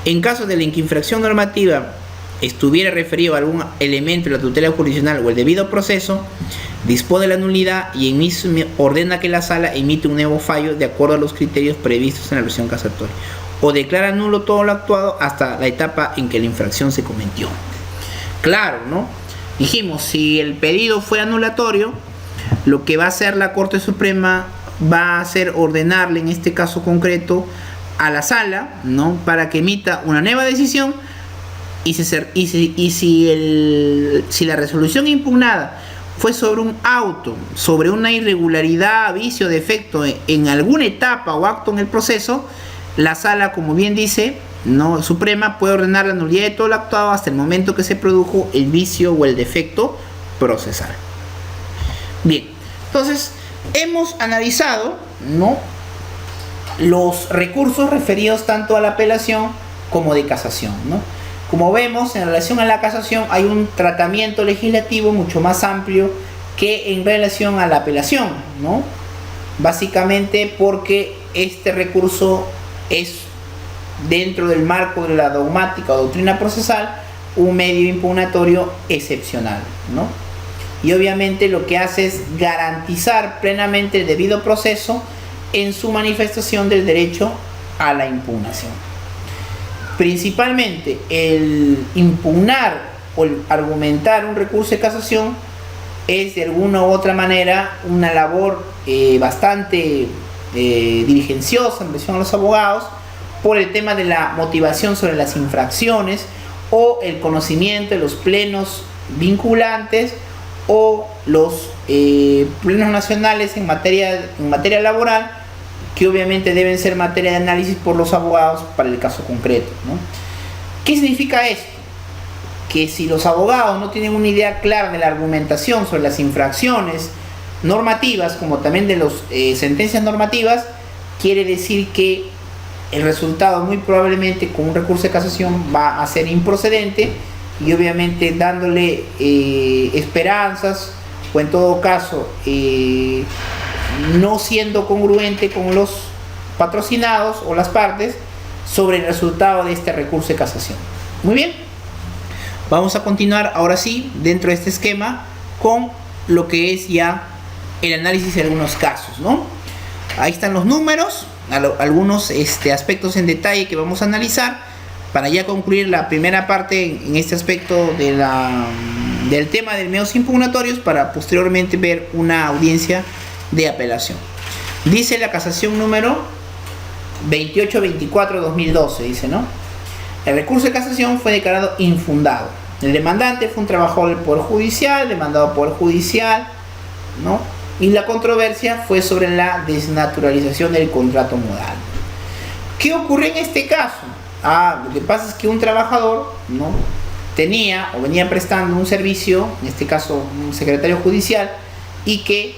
En caso de la infracción normativa estuviera referido a algún elemento de la tutela jurisdiccional o el debido proceso, dispone la nulidad y ordena que la sala emite un nuevo fallo de acuerdo a los criterios previstos en la versión casatoria. o declara nulo todo lo actuado hasta la etapa en que la infracción se cometió. Claro, ¿no? Dijimos, si el pedido fue anulatorio, lo que va a hacer la Corte Suprema va a hacer ordenarle, en este caso concreto, a la sala, ¿no?, para que emita una nueva decisión, y si la resolución impugnada fue sobre un auto, sobre una irregularidad, vicio, defecto en alguna etapa o acto en el proceso, la sala, como bien dice, ¿no?, Suprema, puede ordenar la nulidad de todo lo actuado hasta el momento que se produjo el vicio o el defecto procesal. Bien, entonces hemos analizado, ¿no?, los recursos referidos tanto a la apelación como de casación, ¿no? Como vemos, en relación a la casación hay un tratamiento legislativo mucho más amplio que en relación a la apelación, ¿no? Básicamente porque este recurso es, dentro del marco de la dogmática o doctrina procesal, un medio impugnatorio excepcional, ¿no? Y obviamente lo que hace es garantizar plenamente el debido proceso en su manifestación del derecho a la impugnación. Principalmente el impugnar o el argumentar un recurso de casación es de alguna u otra manera una labor bastante diligenciosa en relación a los abogados, por el tema de la motivación sobre las infracciones o el conocimiento de los plenos vinculantes o los plenos nacionales en materia laboral, que obviamente deben ser materia de análisis por los abogados para el caso concreto, ¿no? ¿Qué significa esto? Que si los abogados no tienen una idea clara de la argumentación sobre las infracciones normativas, como también de las sentencias normativas, quiere decir que el resultado muy probablemente con un recurso de casación va a ser improcedente, y obviamente dándole esperanzas, o en todo caso no siendo congruente con los patrocinados o las partes sobre el resultado de este recurso de casación. Muy bien, vamos a continuar ahora sí dentro de este esquema con lo que es ya el análisis de algunos casos, ¿no? Ahí están los números, algunos aspectos en detalle que vamos a analizar para ya concluir la primera parte en este aspecto del tema de medios impugnatorios, para posteriormente ver una audiencia de apelación. Dice la casación número 2824-2012, dice, ¿no? El recurso de casación fue declarado infundado. El demandante fue un trabajador del Poder Judicial, demandado por el Judicial, ¿no? Y la controversia fue sobre la desnaturalización del contrato modal. ¿Qué ocurre en este caso? Lo que pasa es que un trabajador, ¿no?, tenía o venía prestando un servicio, en este caso un secretario judicial, y que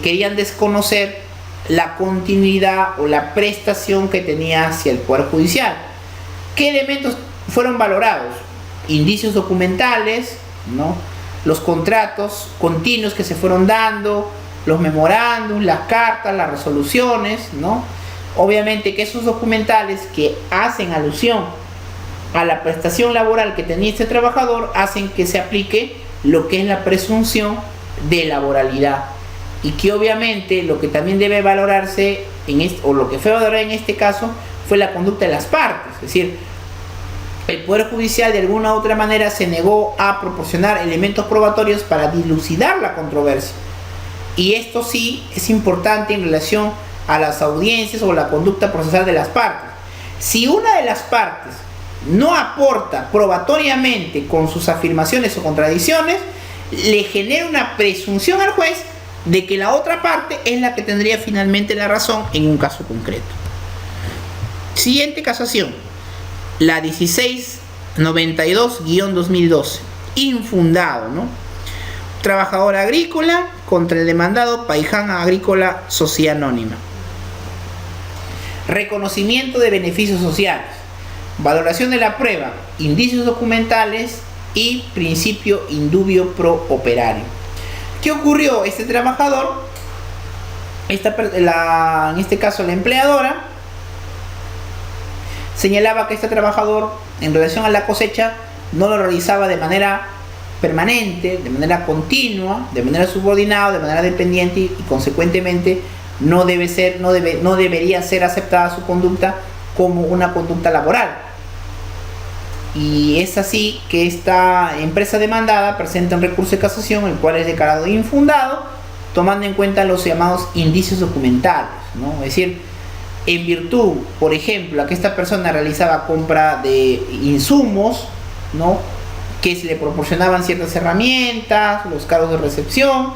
querían desconocer la continuidad o la prestación que tenía hacia el Poder Judicial. ¿Qué elementos fueron valorados? Indicios documentales, ¿no?, los contratos continuos que se fueron dando, los memorándums, las cartas, las resoluciones, ¿no? Obviamente que esos documentales que hacen alusión a la prestación laboral que tenía este trabajador hacen que se aplique lo que es la presunción de laboralidad, y que obviamente lo que también debe valorarse o lo que fue valorado en este caso fue la conducta de las partes. Es decir, el Poder Judicial de alguna u otra manera se negó a proporcionar elementos probatorios para dilucidar la controversia, y esto sí es importante en relación a las audiencias o la conducta procesal de las partes. Si una de las partes no aporta probatoriamente con sus afirmaciones o contradicciones, le genera una presunción al juez de que la otra parte es la que tendría finalmente la razón en un caso concreto. Siguiente casación, la 1692-2012, infundado, ¿no? Trabajador agrícola contra el demandado Paiján Agrícola Sociedad Anónima. Reconocimiento de beneficios sociales, valoración de la prueba, indicios documentales y principio indubio pro operario. ¿Qué ocurrió? Este trabajador, en este caso la empleadora, señalaba que este trabajador, en relación a la cosecha, no lo realizaba de manera permanente, de manera continua, de manera subordinada, de manera dependiente, y consecuentemente no debería ser aceptada su conducta como una conducta laboral. Y es así que esta empresa demandada presenta un recurso de casación, el cual es declarado infundado, tomando en cuenta los llamados indicios documentales, ¿no? Es decir, en virtud, por ejemplo, a que esta persona realizaba compra de insumos, ¿no?, que se le proporcionaban ciertas herramientas, los cargos de recepción,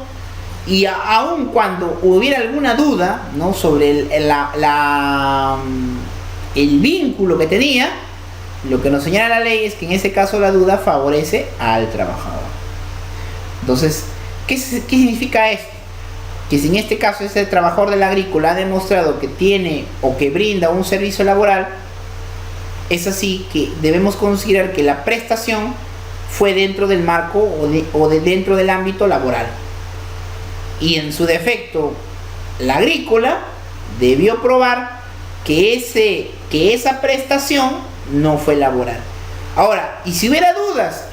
y aun cuando hubiera alguna duda, ¿no?, sobre el vínculo que tenía, lo que nos señala la ley es que en ese caso la duda favorece al trabajador. Entonces, ¿qué significa esto? Que si en este caso ese trabajador del agrícola ha demostrado que tiene o que brinda un servicio laboral, es así que debemos considerar que la prestación fue dentro del marco dentro del ámbito laboral. Y en su defecto, la agrícola debió probar que esa prestación no fue laboral. Ahora, y si hubiera dudas,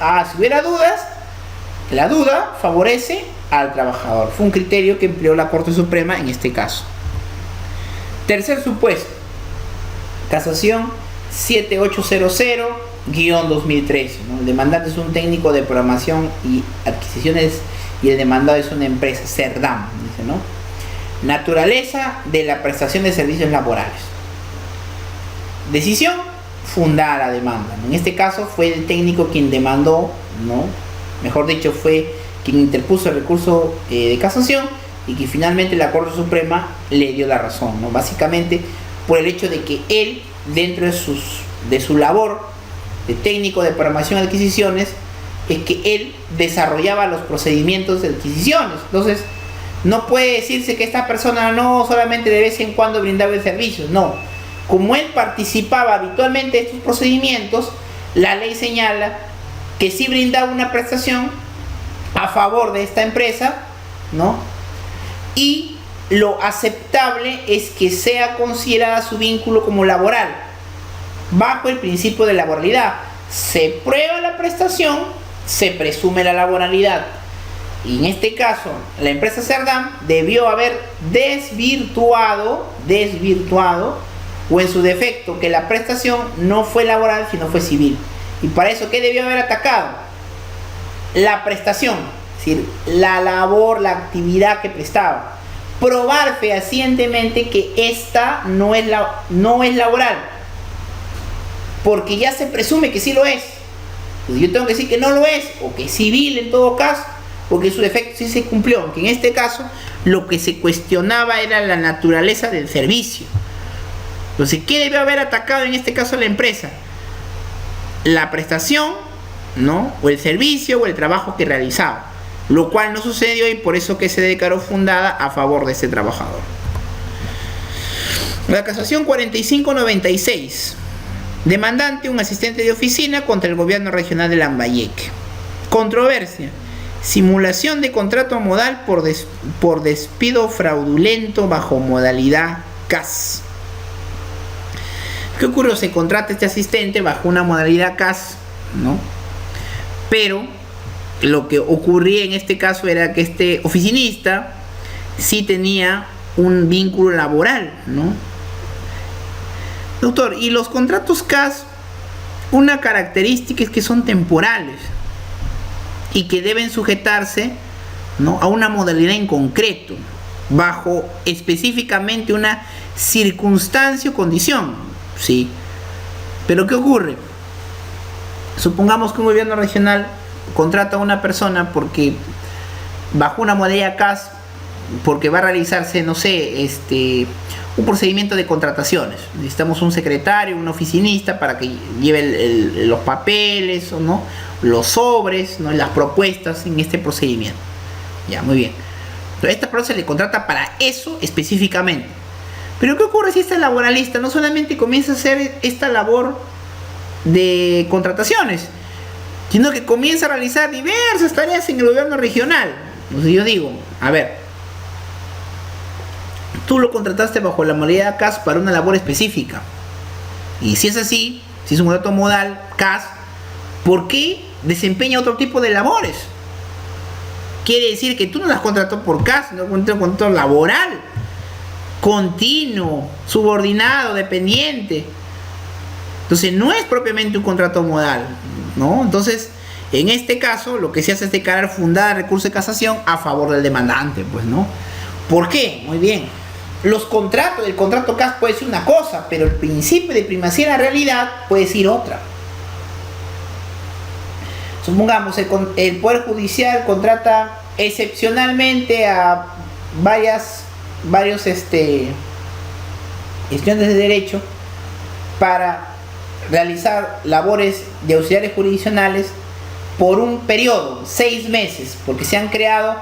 la duda favorece al trabajador. Fue un criterio que empleó la Corte Suprema en este caso. Tercer supuesto, casación 7800-2013, ¿no? El demandante es un técnico de programación y adquisiciones y el demandado es una empresa, Cerdam, dice, ¿no? Naturaleza de la prestación de servicios laborales. Decisión fundada la demanda. En este caso fue el técnico quien demandó, ¿no? Mejor dicho, fue quien interpuso el recurso de casación y que finalmente la Corte Suprema le dio la razón, ¿no? Básicamente por el hecho de que él, dentro de su labor de técnico de programación y adquisiciones, es que él desarrollaba los procedimientos de adquisiciones. Entonces, no puede decirse que esta persona no solamente de vez en cuando brindaba el servicio, no. Como él participaba habitualmente de estos procedimientos, la ley señala que sí brindaba una prestación a favor de esta empresa, ¿no? Y lo aceptable es que sea considerada su vínculo como laboral, bajo el principio de laboralidad. Se prueba la prestación, se presume la laboralidad. Y en este caso, la empresa Cerdam debió haber desvirtuado, o en su defecto, que la prestación no fue laboral, sino fue civil. Y para eso, ¿qué debió haber atacado? La prestación, es decir, la labor, la actividad que prestaba. Probar fehacientemente que esta no es laboral, porque ya se presume que sí lo es. Entonces yo tengo que decir que no lo es, o que es civil en todo caso, porque su defecto sí se cumplió, aunque en este caso lo que se cuestionaba era la naturaleza del servicio. Entonces, ¿qué debió haber atacado en este caso la empresa? La prestación, ¿no?, o el servicio o el trabajo que realizaba, lo cual no sucedió y por eso que se declaró fundada a favor de este trabajador. La casación 4596. Demandante, un asistente de oficina contra el gobierno regional de Lambayeque. Controversia: simulación de contrato modal por despido fraudulento bajo modalidad CAS. ¿Qué ocurrió? Se contrata este asistente bajo una modalidad CAS, ¿no? Pero lo que ocurría en este caso era que este oficinista sí tenía un vínculo laboral, ¿no? Doctor, y los contratos CAS, una característica es que son temporales y que deben sujetarse, ¿no?, a una modalidad en concreto, bajo específicamente una circunstancia o condición. Sí, pero ¿qué ocurre? Supongamos que un gobierno regional contrata a una persona porque bajo una modalidad CAS, porque va a realizarse, no sé, un procedimiento de contrataciones. Necesitamos un secretario, un oficinista para que lleve los papeles, ¿no?, los sobres, ¿no?, las propuestas en este procedimiento. Ya, muy bien. Pero a esta persona se le contrata para eso específicamente. Pero ¿qué ocurre si esta laboralista no solamente comienza a hacer esta labor de contrataciones, sino que comienza a realizar diversas tareas en el gobierno regional? Entonces yo digo, a ver, tú lo contrataste bajo la modalidad CAS para una labor específica. Y si es así, si es un contrato modal CAS, ¿por qué desempeña otro tipo de labores? Quiere decir que tú no las contrató por CAS, sino un contrato laboral, continuo, subordinado, dependiente. Entonces no es propiamente un contrato modal, ¿no? Entonces, en este caso, lo que se hace es declarar fundada el recurso de casación a favor del demandante, pues, ¿no? ¿Por qué? Muy bien. El contrato CAS puede decir una cosa, pero el principio de primacía en la realidad puede decir otra. Supongamos, el Poder Judicial contrata excepcionalmente a varios estudiantes de derecho para realizar labores de auxiliares jurisdiccionales por un periodo, 6 meses, porque se han creado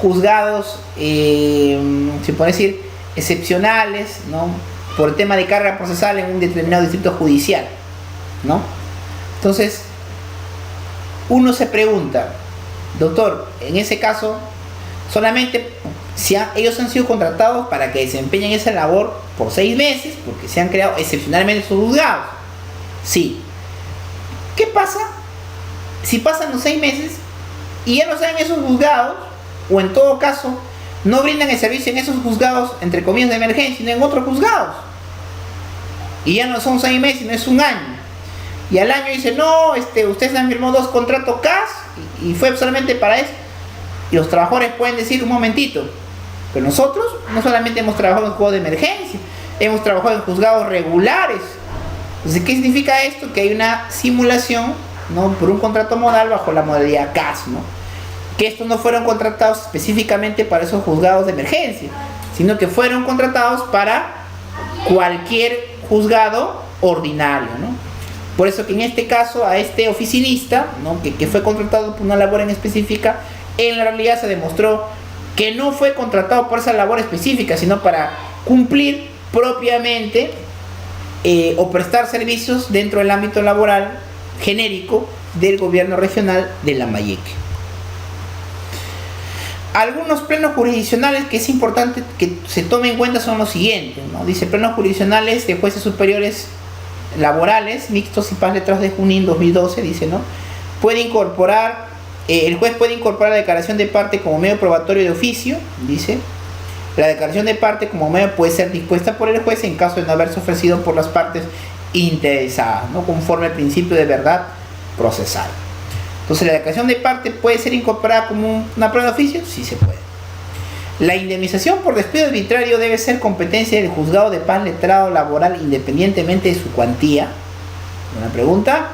juzgados, se puede decir, excepcionales, ¿no? Por el tema de carga procesal en un determinado distrito judicial, ¿no? Entonces, uno se pregunta, doctor, en ese caso, solamente ellos han sido contratados para que desempeñen esa labor por 6 meses, porque se han creado excepcionalmente sus juzgados. Sí. ¿Qué pasa si pasan los 6 meses y ya no están en esos juzgados, o en todo caso no brindan el servicio en esos juzgados, entre comillas, de emergencia, sino en otros juzgados? Y ya no son 6 meses, sino es un año. Y al año dice, no, ustedes han firmado 2 contratos CAS y fue solamente para eso. Y los trabajadores pueden decir, un momentito, pero nosotros no solamente hemos trabajado en juzgados de emergencia, hemos trabajado en juzgados regulares. Entonces, ¿qué significa esto? Que hay una simulación, ¿no?, por un contrato modal bajo la modalidad CAS, ¿no? Que estos no fueron contratados específicamente para esos juzgados de emergencia, sino que fueron contratados para cualquier juzgado ordinario, ¿no? Por eso que en este caso a este oficinista, ¿no?, que fue contratado por una labor en específica, en la realidad se demostró que no fue contratado por esa labor específica, sino para cumplir propiamente o prestar servicios dentro del ámbito laboral genérico del gobierno regional de Lambayeque. Algunos plenos jurisdiccionales que es importante que se tome en cuenta son los siguientes, ¿no? Dice, plenos jurisdiccionales de jueces superiores laborales, mixtos y paz letrados de Junín 2012, dice, ¿no? El juez puede incorporar la declaración de parte como medio probatorio de oficio, dice. La declaración de parte como medio puede ser dispuesta por el juez en caso de no haberse ofrecido por las partes interesadas, ¿no?, conforme al principio de verdad procesal. Entonces, ¿la declaración de parte puede ser incorporada como una prueba de oficio? Sí se puede. La indemnización por despido arbitrario debe ser competencia del juzgado de paz letrado laboral independientemente de su cuantía. Una pregunta.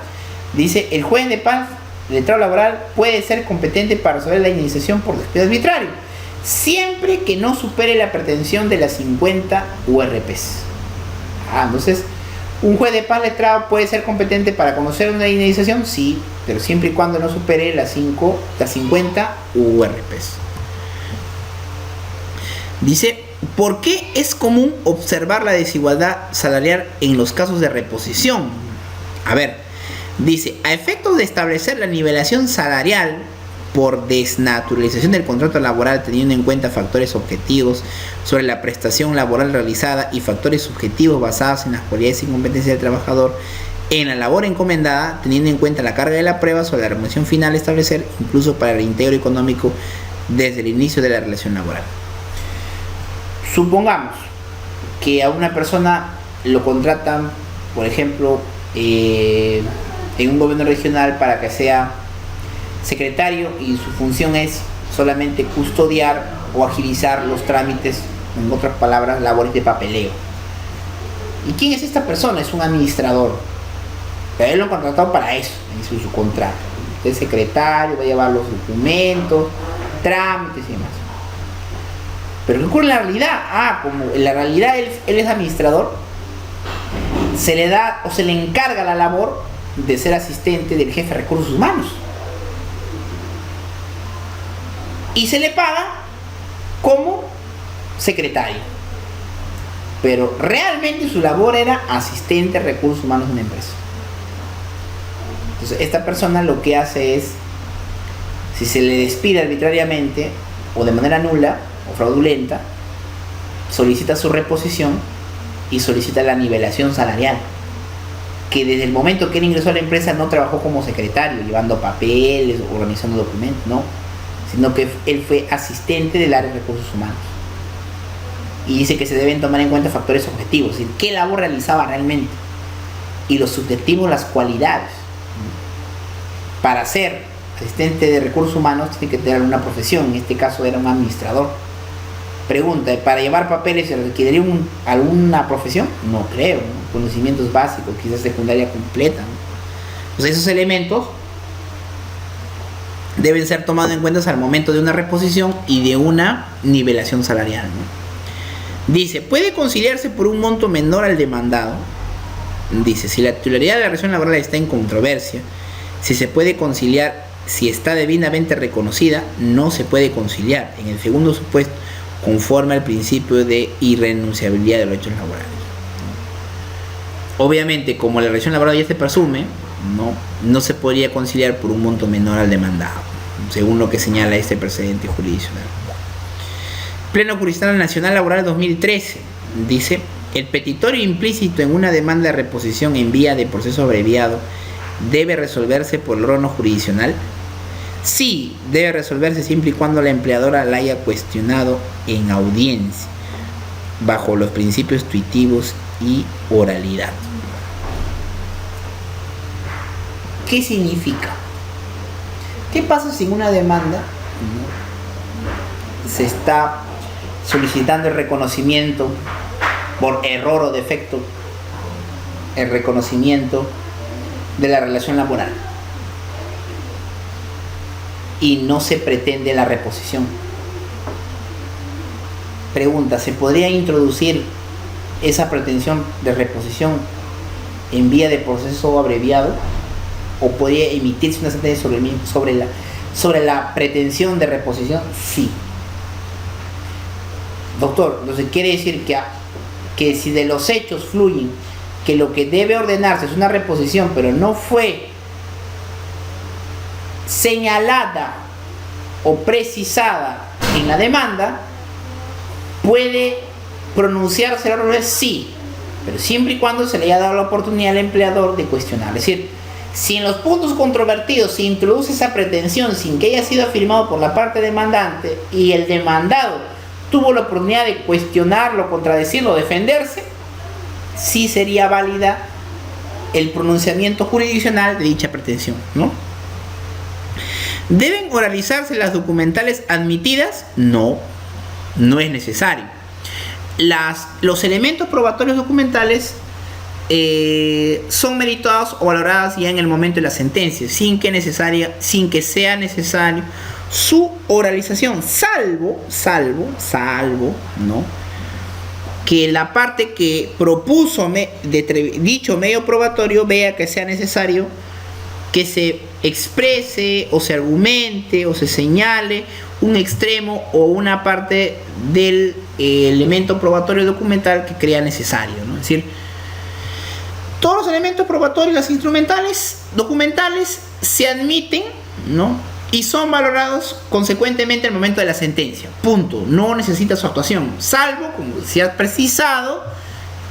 Dice, el juez de paz letrado laboral puede ser competente para resolver la indemnización por despido arbitrario, siempre que no supere la pretensión de las 50 URPs. Entonces, ¿un juez de paz letrado puede ser competente para conocer una indemnización? Sí, pero siempre y cuando no supere las 50 URPs. Dice, ¿por qué es común observar la desigualdad salarial en los casos de reposición? A ver, dice, a efectos de establecer la nivelación salarial por desnaturalización del contrato laboral, teniendo en cuenta factores objetivos sobre la prestación laboral realizada y factores subjetivos basados en las cualidades y competencias del trabajador en la labor encomendada, teniendo en cuenta la carga de la prueba sobre la remuneración final, establecer incluso para el reintegro económico desde el inicio de la relación laboral. Supongamos que a una persona lo contratan, por ejemplo, en un gobierno regional para que sea secretario y su función es solamente custodiar o agilizar los trámites, en otras palabras, labores de papeleo. ¿Y quién es esta persona? Es un administrador. Pero él lo ha contratado para eso, en su contrato. El secretario va a llevar los documentos, trámites y demás. Pero ¿qué ocurre en la realidad? Como en la realidad él es administrador, se le da o se le encarga la labor de ser asistente del jefe de recursos humanos. Y se le paga como secretario. Pero realmente su labor era asistente de recursos humanos de una empresa. Entonces, esta persona lo que hace es, si se le despide arbitrariamente o de manera nula o fraudulenta, solicita su reposición y solicita la nivelación salarial, que desde el momento que él ingresó a la empresa no trabajó como secretario, llevando papeles, organizando documentos, no, sino que él fue asistente del área de recursos humanos. Y dice que se deben tomar en cuenta factores objetivos, es decir, qué labor realizaba realmente. y los subjetivos las cualidades. Para ser asistente de recursos humanos tiene que tener una profesión, en este caso era un administrador. Pregunta, ¿para llevar papeles se requeriría alguna profesión? No creo, ¿no? Conocimientos básicos, quizás secundaria completa, ¿no? Pues esos elementos deben ser tomados en cuenta al momento de una reposición y de una nivelación salarial, ¿no? Dice, ¿puede conciliarse por un monto menor al demandado? Dice, si la titularidad de la relación laboral está en controversia, si se puede conciliar, si está debidamente reconocida, no se puede conciliar. En el segundo supuesto, conforme al principio de irrenunciabilidad de los hechos laborales. Obviamente, como la relación laboral ya se presume, no se podría conciliar por un monto menor al demandado, según lo que señala este precedente jurisdiccional. Pleno Jurisdiccional Nacional Laboral 2013 dice, el petitorio implícito en una demanda de reposición en vía de proceso abreviado debe resolverse por el órgano jurisdiccional. Sí, debe resolverse siempre y cuando la empleadora la haya cuestionado en audiencia, bajo los principios tuitivos y oralidad. ¿Qué significa? ¿Qué pasa si en una demanda se está solicitando el reconocimiento por error o defecto, el reconocimiento de la relación laboral, y no se pretende la reposición? Pregunta, ¿se podría introducir esa pretensión de reposición en vía de proceso abreviado? ¿O podría emitirse una sentencia sobre la pretensión de reposición? Sí. Doctor, entonces quiere decir que si de los hechos fluyen que lo que debe ordenarse es una reposición, pero no fue señalada o precisada en la demanda, puede pronunciarse el error. Sí, pero siempre y cuando se le haya dado la oportunidad al empleador de cuestionar. Es decir, si en los puntos controvertidos se introduce esa pretensión sin que haya sido afirmado por la parte demandante y el demandado tuvo la oportunidad de cuestionarlo, contradecirlo, defenderse, sí sería válida el pronunciamiento jurisdiccional de dicha pretensión, ¿no? ¿Deben oralizarse las documentales admitidas? No, no es necesario. Los elementos probatorios documentales son meritados o valorados ya en el momento de la sentencia, sin que sea necesario su oralización, salvo, ¿no?, que la parte que propuso dicho medio probatorio vea que sea necesario que se exprese o se argumente o se señale un extremo o una parte del elemento probatorio documental que crea necesario, ¿no? Es decir, todos los elementos probatorios, las instrumentales, documentales, se admiten, ¿no?, y son valorados consecuentemente al momento de la sentencia. Punto. No necesita su actuación, salvo, como se ha precisado,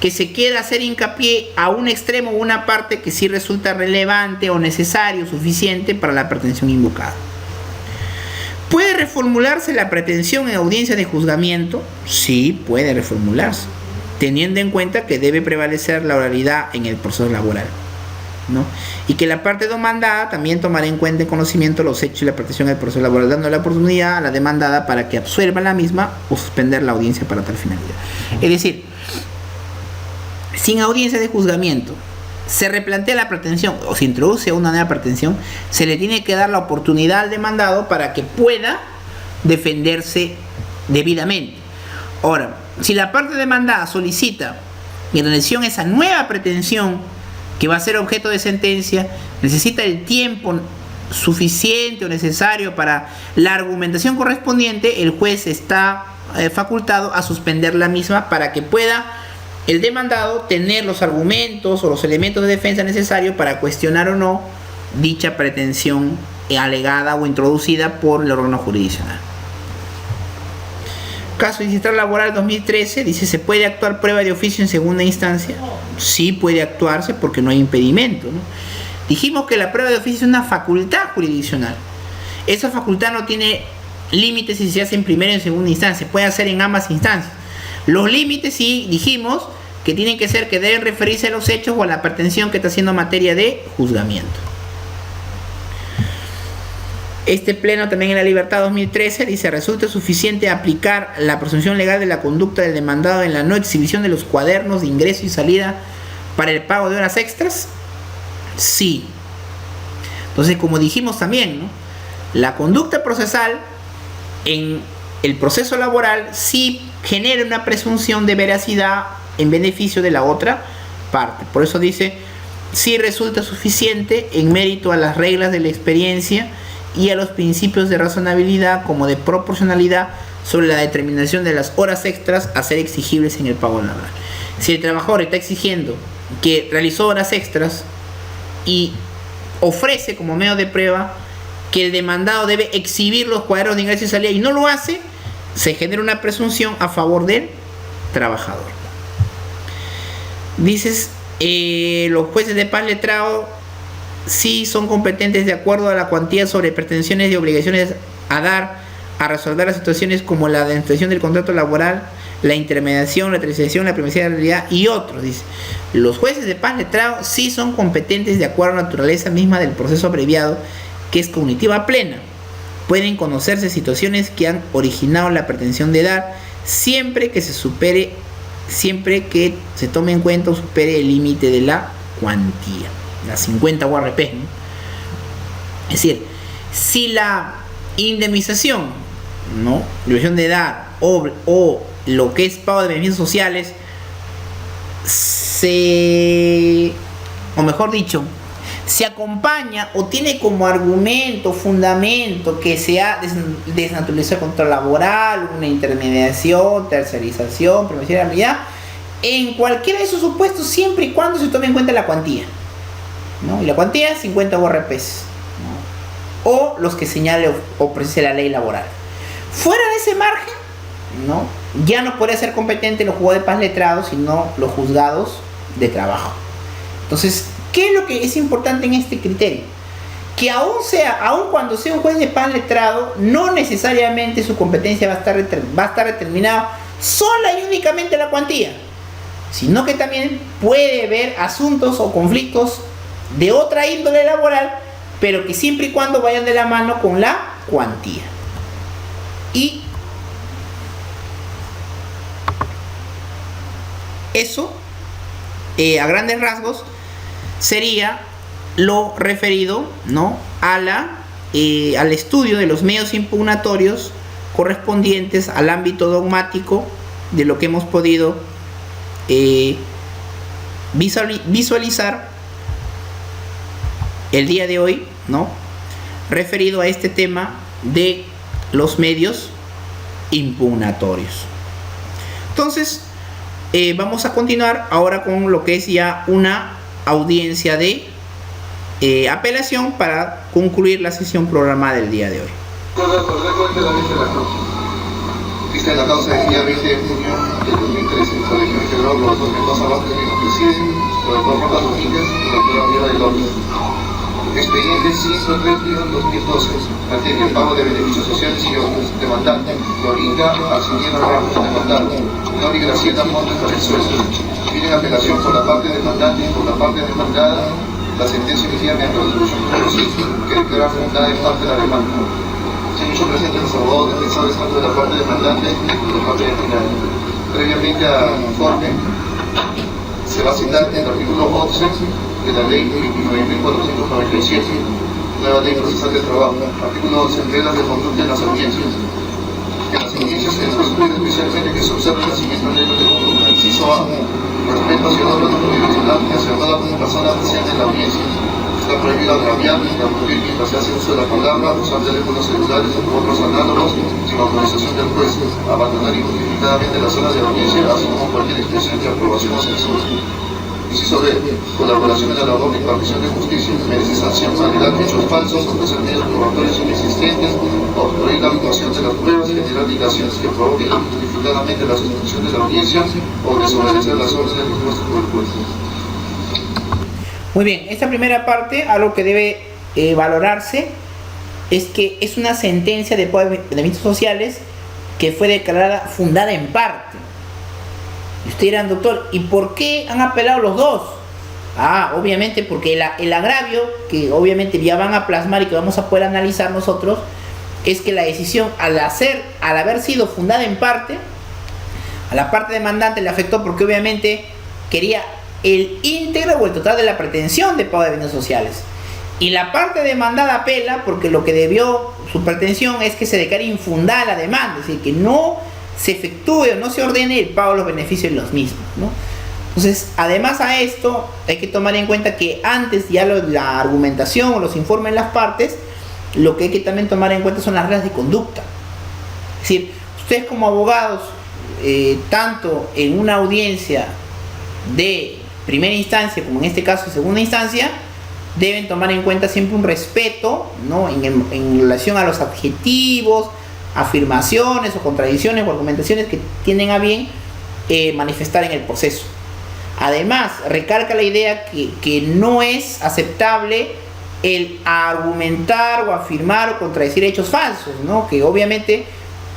que se quiera hacer hincapié a un extremo o una parte que sí resulta relevante o necesario, suficiente para la pretensión invocada. ¿Puede reformularse la pretensión en audiencia de juzgamiento? Sí, puede reformularse, teniendo en cuenta que debe prevalecer la oralidad en el proceso laboral, ¿no? Y que la parte demandada también tomará en cuenta en conocimiento los hechos y la pretensión del proceso laboral, dando la oportunidad a la demandada para que absuelva la misma o suspender la audiencia para tal finalidad. Es decir, sin audiencia de juzgamiento se replantea la pretensión o se introduce una nueva pretensión, se le tiene que dar la oportunidad al demandado para que pueda defenderse debidamente. Ahora, si la parte demandada solicita en relación a esa nueva pretensión que va a ser objeto de sentencia, necesita el tiempo suficiente o necesario para la argumentación correspondiente, el juez está facultado a suspender la misma para que pueda el demandado tener los argumentos o los elementos de defensa necesarios para cuestionar o no dicha pretensión alegada o introducida por el órgano jurisdiccional. Caso distrital laboral 2013, dice, ¿se puede actuar prueba de oficio en segunda instancia? Sí puede actuarse porque no hay impedimento, ¿no? Dijimos que la prueba de oficio es una facultad jurisdiccional. Esa facultad no tiene límites si se hace en primera o en segunda instancia, puede hacer en ambas instancias. Los límites sí dijimos que tienen que ser, que deben referirse a los hechos o a la pretensión que está haciendo materia de juzgamiento. Este pleno también en la Libertad 2013 dice: resulta suficiente aplicar la presunción legal de la conducta del demandado en la no exhibición de los cuadernos de ingreso y salida para el pago de horas extras. Sí. Entonces, como dijimos también, ¿no?, la conducta procesal en el proceso laboral sí genera una presunción de veracidad en beneficio de la otra parte. Por eso dice: sí resulta suficiente en mérito a las reglas de la experiencia y a los principios de razonabilidad como de proporcionalidad sobre la determinación de las horas extras a ser exigibles en el pago laboral. Si el trabajador está exigiendo que realizó horas extras y ofrece como medio de prueba que el demandado debe exhibir los cuadernos de ingreso y salida y no lo hace, se genera una presunción a favor del trabajador. Dices, los jueces de paz letrado sí son competentes de acuerdo a la cuantía sobre pretensiones y obligaciones a dar a resolver las situaciones como la denunciación del contrato laboral, la intermediación, la tercerización, la privacidad de la realidad y otros. Dice, los jueces de paz letrado sí son competentes de acuerdo a la naturaleza misma del proceso abreviado, que es cognitiva plena. Pueden conocerse situaciones que han originado la pretensión de dar, siempre que se tome en cuenta o supere el límite de la cuantía, las 50 URP, ¿no? Es decir, si la indemnización, ¿no?, obligación de dar o lo que es pago de beneficios sociales, o mejor dicho, se acompaña o tiene como argumento, fundamento que se ha desnaturalizado el control laboral, una intermediación, tercerización, privacidad de la realidad, en cualquiera de esos supuestos, siempre y cuando se tome en cuenta la cuantía, ¿no? Y la cuantía, 50 URPs, ¿no?, o los que señale o precise la ley laboral. Fuera de ese margen, ¿no?, ya no podría ser competente los juzgados de paz letrados, sino los juzgados de trabajo. Entonces, ¿qué es lo que es importante en este criterio? Que aún cuando sea un juez de paz letrado, no necesariamente su competencia va a estar determinada sola y únicamente en la cuantía, sino que también puede haber asuntos o conflictos de otra índole laboral, pero que siempre y cuando vayan de la mano con la cuantía. Y eso, a grandes rasgos, sería lo referido, ¿no?, al estudio de los medios impugnatorios correspondientes al ámbito dogmático de lo que hemos podido visualizar el día de hoy, ¿no?, referido a este tema de los medios impugnatorios. Entonces, vamos a continuar ahora con lo que es ya una audiencia de apelación para concluir la sesión programada del día de hoy. Vista la causa del día 20 de junio del 2013, sobre el juicio de los Mendoza Vázquez de Inclusive, sobre el doctor Rojas Domínguez y la doctora Viera de López. Expediente 103-2012, materia pago de beneficios sociales y otros. Demandante, Lorinda Arciniega Ramos, demandante, Nori Graciela Montes Valenzuela. Piden apelación por la parte demandante y por la parte demandada la sentencia emitida mediante resolución número 5, que declara fundada en parte la demanda. Se han hecho presentes los abogados defensores tanto de la parte demandante como de la parte demandada. Previamente al informe, se va a citar el artículo 11 de la ley 9.497, nueva ley procesal de trabajo. Artículo 11, reglas de conducta en las audiencias. En las audiencias se discute especialmente que se observen las siguientes reglas de conducta. Inciso A, respeto hacia el órgano jurisdiccional y hacia toda persona presente en la audiencia. Está prohibido agraviar y aburrir mientras se hace uso de la palabra, usar teléfonos celulares o otros análogos sin autorización del juez, abandonar injustificadamente las salas de audiencia, así como cualquier expresión de aprobación o censura. Inciso B, colaboración en la labor de impartición de justicia, mediante sanción, validar hechos falsos, ofrecer medios probatorios inexistentes, obstruir la actuación de las pruebas, generar indicaciones que provoquen injustificadamente la suspensión de la audiencia o desobedecer las órdenes dispuestas por el juez. Muy bien, esta primera parte, algo que debe valorarse es que es una sentencia de beneficios sociales que fue declarada fundada en parte. Y usted dirá, doctor, ¿y por qué han apelado los dos? Obviamente porque el agravio, que obviamente ya van a plasmar y que vamos a poder analizar nosotros, es que la decisión, al haber sido fundada en parte, a la parte demandante le afectó porque obviamente quería el íntegro o el total de la pretensión de pago de bienes sociales. Y la parte demandada apela porque lo que debió, su pretensión es que se declare infundada la demanda, es decir, que no se efectúe o no se ordene el pago de los beneficios de los mismos, ¿no? Entonces, además a esto, hay que tomar en cuenta que antes ya la argumentación o los informes de las partes, lo que hay que también tomar en cuenta son las reglas de conducta. Es decir, ustedes como abogados, tanto en una audiencia de primera instancia como en este caso de segunda instancia, deben tomar en cuenta siempre un respeto, ¿no?, en relación a los adjetivos, afirmaciones o contradicciones o argumentaciones que tienen a bien manifestar en el proceso. Además, recalca la idea que no es aceptable el argumentar o afirmar o contradecir hechos falsos, ¿no? Que obviamente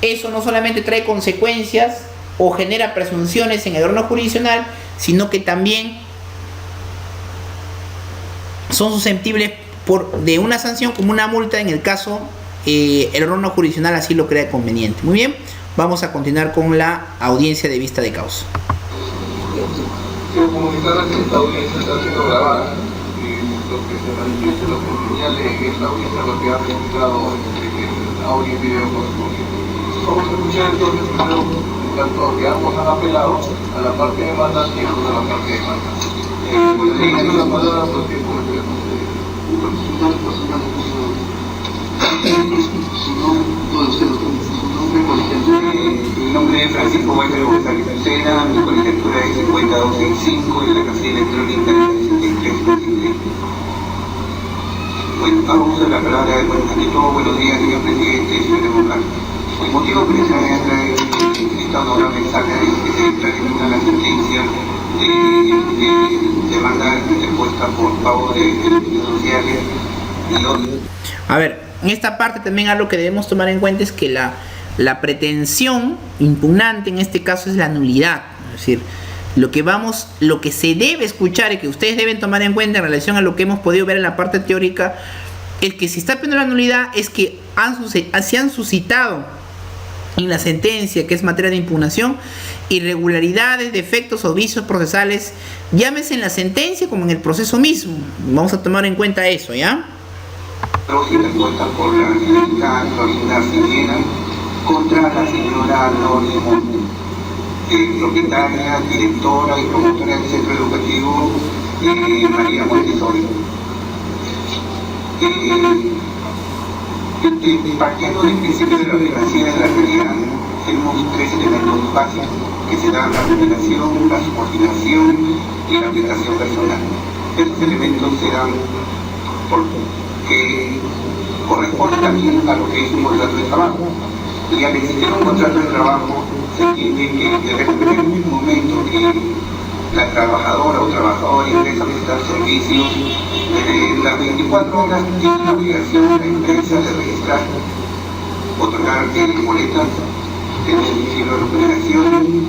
eso no solamente trae consecuencias o genera presunciones en el órgano jurisdiccional, sino que también son susceptibles de una sanción como una multa en el caso el órgano jurisdiccional así lo crea conveniente. Muy bien, vamos a continuar con la audiencia de vista de causa. Quiero comunicar que esta audiencia está siendo grabada y lo que se manifiesta, lo que señale que esta audiencia lo que ha registrado en audio y video correspondiente. Vamos a escuchar entonces primero tanto que ambos han apelado a la parte de demandante y a la parte de demandante. Le la palabra porque mi nombre es Francisco Walter González Alcena, mi colegiatura es 5265 y la casilla electrónica es 63. Bueno, vamos a la palabra ante todo. Buenos días, señor presidente, señor vocal. El motivo que se ha traído esta honorable mensaje es que se implementa la sentencia de demanda interpuesta por pago de beneficios sociales y otros. A ver, en esta parte también algo que debemos tomar en cuenta es que la pretensión impugnante en este caso es la nulidad. Es decir, lo que se debe escuchar y que ustedes deben tomar en cuenta en relación a lo que hemos podido ver en la parte teórica es que si está pidiendo la nulidad es que se han suscitado en la sentencia, que es materia de impugnación, irregularidades, defectos o vicios procesales, llámese en la sentencia como en el proceso mismo. Vamos a tomar en cuenta eso, ¿ya? Interpuesta por la señorita Florinda Sillera contra la señora Lourdes Monte, propietaria, directora y promotora del centro educativo María Montessori. Partiendo del principio de la privacidad de la realidad, tenemos tres elementos básicos que se dan: la comunicación, la subordinación y la aplicación personal. Estos elementos se dan porque corresponde también a lo que es un contrato de trabajo. Y al existir un contrato de trabajo, se entiende que desde el primer momento que la trabajadora o trabajador ingresa a prestar servicios, las 24 horas tiene la obligación la empresa de registrar, otorgar boletas, tener un registro de operaciones,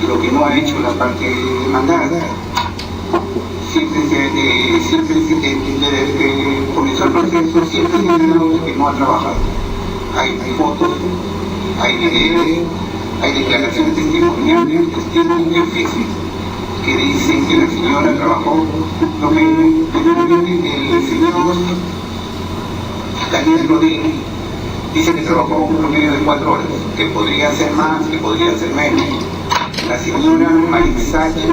lo que no ha hecho la parte demandada. Siempre comenzó el proceso, siempre se ha dicho que no ha trabajado. Hay fotos, hay videos, hay declaraciones testimoniales, testimonios físicos que dicen que la señora trabajó el señor Daniel Rodríguez dice que trabajó un promedio de 4 horas, que podría ser más, que podría ser menos. La señora María Sánchez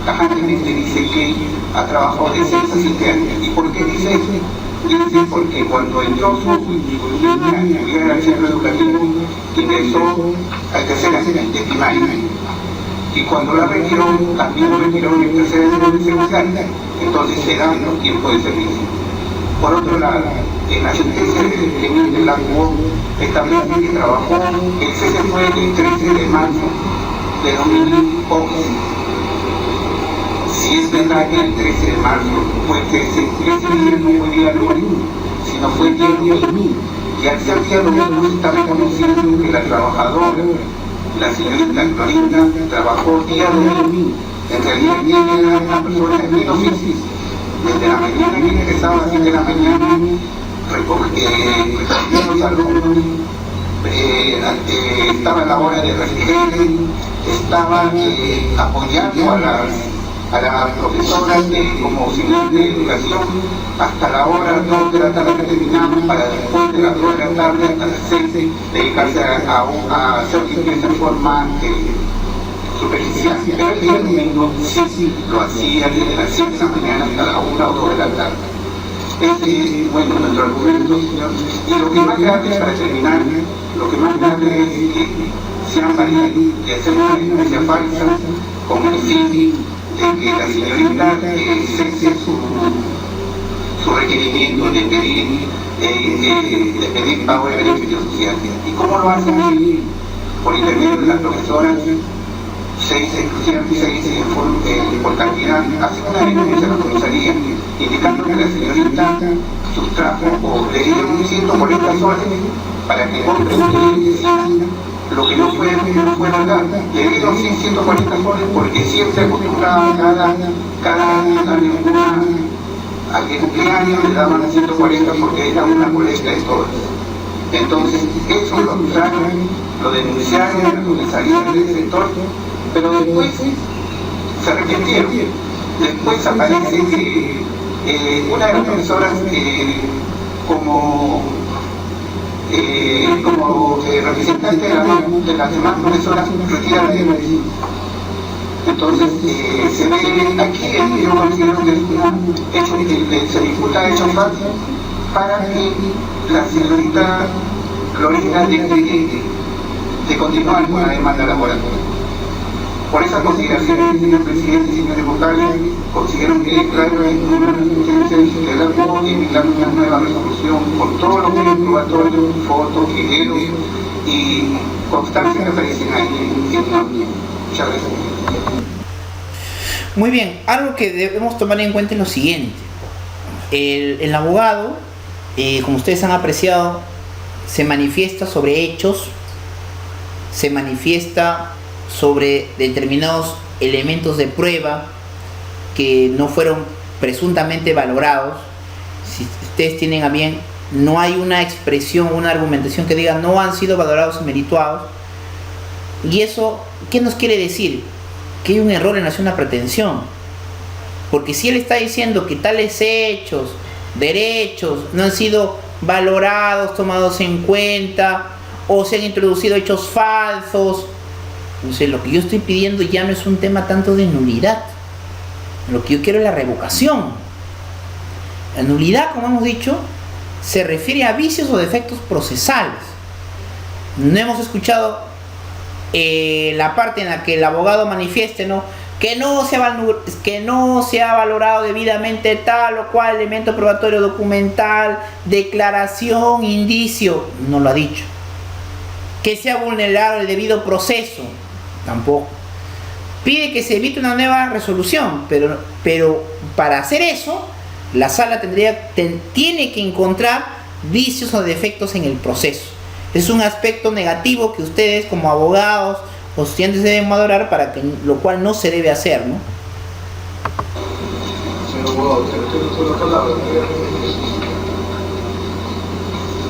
tajantemente dice que ha trabajado de 6 a 7 años. ¿Y por qué dice eso? Dice porque cuando entró a estudiar al centro educativo, ingresó al tercer año de primaria. Y cuando la retiró, también lo retiró en el tercer año de secundaria. Entonces se dan los tiempos de servicio. Por otro lado, en la sentencia de Emilio Blanco establece que trabajó, el cese fue el 13 de marzo de 2011. Si es verdad que el 13 de marzo fue el 13 día no fue día lunes, sino fue el día 2000. Y al ser día lunes está reconociendo que la trabajadora la señorita Clorinda trabajó día de domingo. En realidad ella era una persona de pleno oficio. Desde la mañana que regresaba a las 7 de la mañana, recogía los alumnos, estaba en la hora de recreo, estaba apoyando a las profesoras como auxiliar de educación hasta la hora 2 de la tarde que terminamos, para después de las 2 de la tarde hasta las 6 dedicarse a hacer limpieza en forma superficial. Pero el día domingo sí lo hacía desde las 7 de la mañana hasta las 1 o 2 de la tarde. Este es, bueno, nuestro argumento. Y lo que más grave, para terminar, lo que más grave es que se han valido de hacer una denuncia falsa con el fin de que la señorita cese su requerimiento de pedir pago de beneficios sociales. ¿Y cómo lo hacen? Por intermedio de las profesoras, se dice por cantidad, hacen una denuncia a la comisaría indicando que la señorita sustrajo o le dieron 140 soles para que compre lo que no puede dar. Le dieron 140 soles porque siempre acostumbraba cada a que cumpleaños le daban 140 porque era una colecta de todos. Entonces, eso lo trajeron, lo denunciaron a la comisaría del sector, pero después se arrepintieron. Después aparece una de las profesoras como representante de las demás profesoras retiradas de medicina. Entonces, se ve aquí, yo considero que es un hecho que se disputa hecho falso para que la señorita Clorinda de continuar con la demanda laboral. Por esa consideración, señor presidente y señores vocales, considero que traer una resolución de la y emitir una nueva resolución con todos los medios probatorios, fotos, videos y constancias que aparecen ahí en la unión. Muchas gracias. Muy bien, algo que debemos tomar en cuenta es lo siguiente. El abogado, como ustedes han apreciado, se manifiesta sobre hechos, se manifiesta sobre determinados elementos de prueba que no fueron presuntamente valorados. Si ustedes tienen a bien, no hay una expresión, una argumentación que diga no han sido valorados y merituados. Y eso, ¿qué nos quiere decir? Que hay un error en hacer una pretensión. Porque si él está diciendo que tales hechos, derechos, no han sido valorados, tomados en cuenta, o se han introducido hechos falsos, entonces lo que yo estoy pidiendo ya no es un tema tanto de nulidad. Lo que yo quiero es la revocación. La nulidad, como hemos dicho, se refiere a vicios o defectos procesales. No hemos escuchado la parte en la que el abogado manifieste, ¿no?, que no se ha valorado debidamente tal o cual elemento probatorio documental, declaración, indicio. No lo ha dicho. Que se ha vulnerado el debido proceso. Tampoco. Pide que se evite una nueva resolución, pero para hacer eso, la sala tiene que encontrar vicios o defectos en el proceso. Es un aspecto negativo que ustedes como abogados o estudiantes deben valorar, para que, lo cual no se debe hacer, ¿no?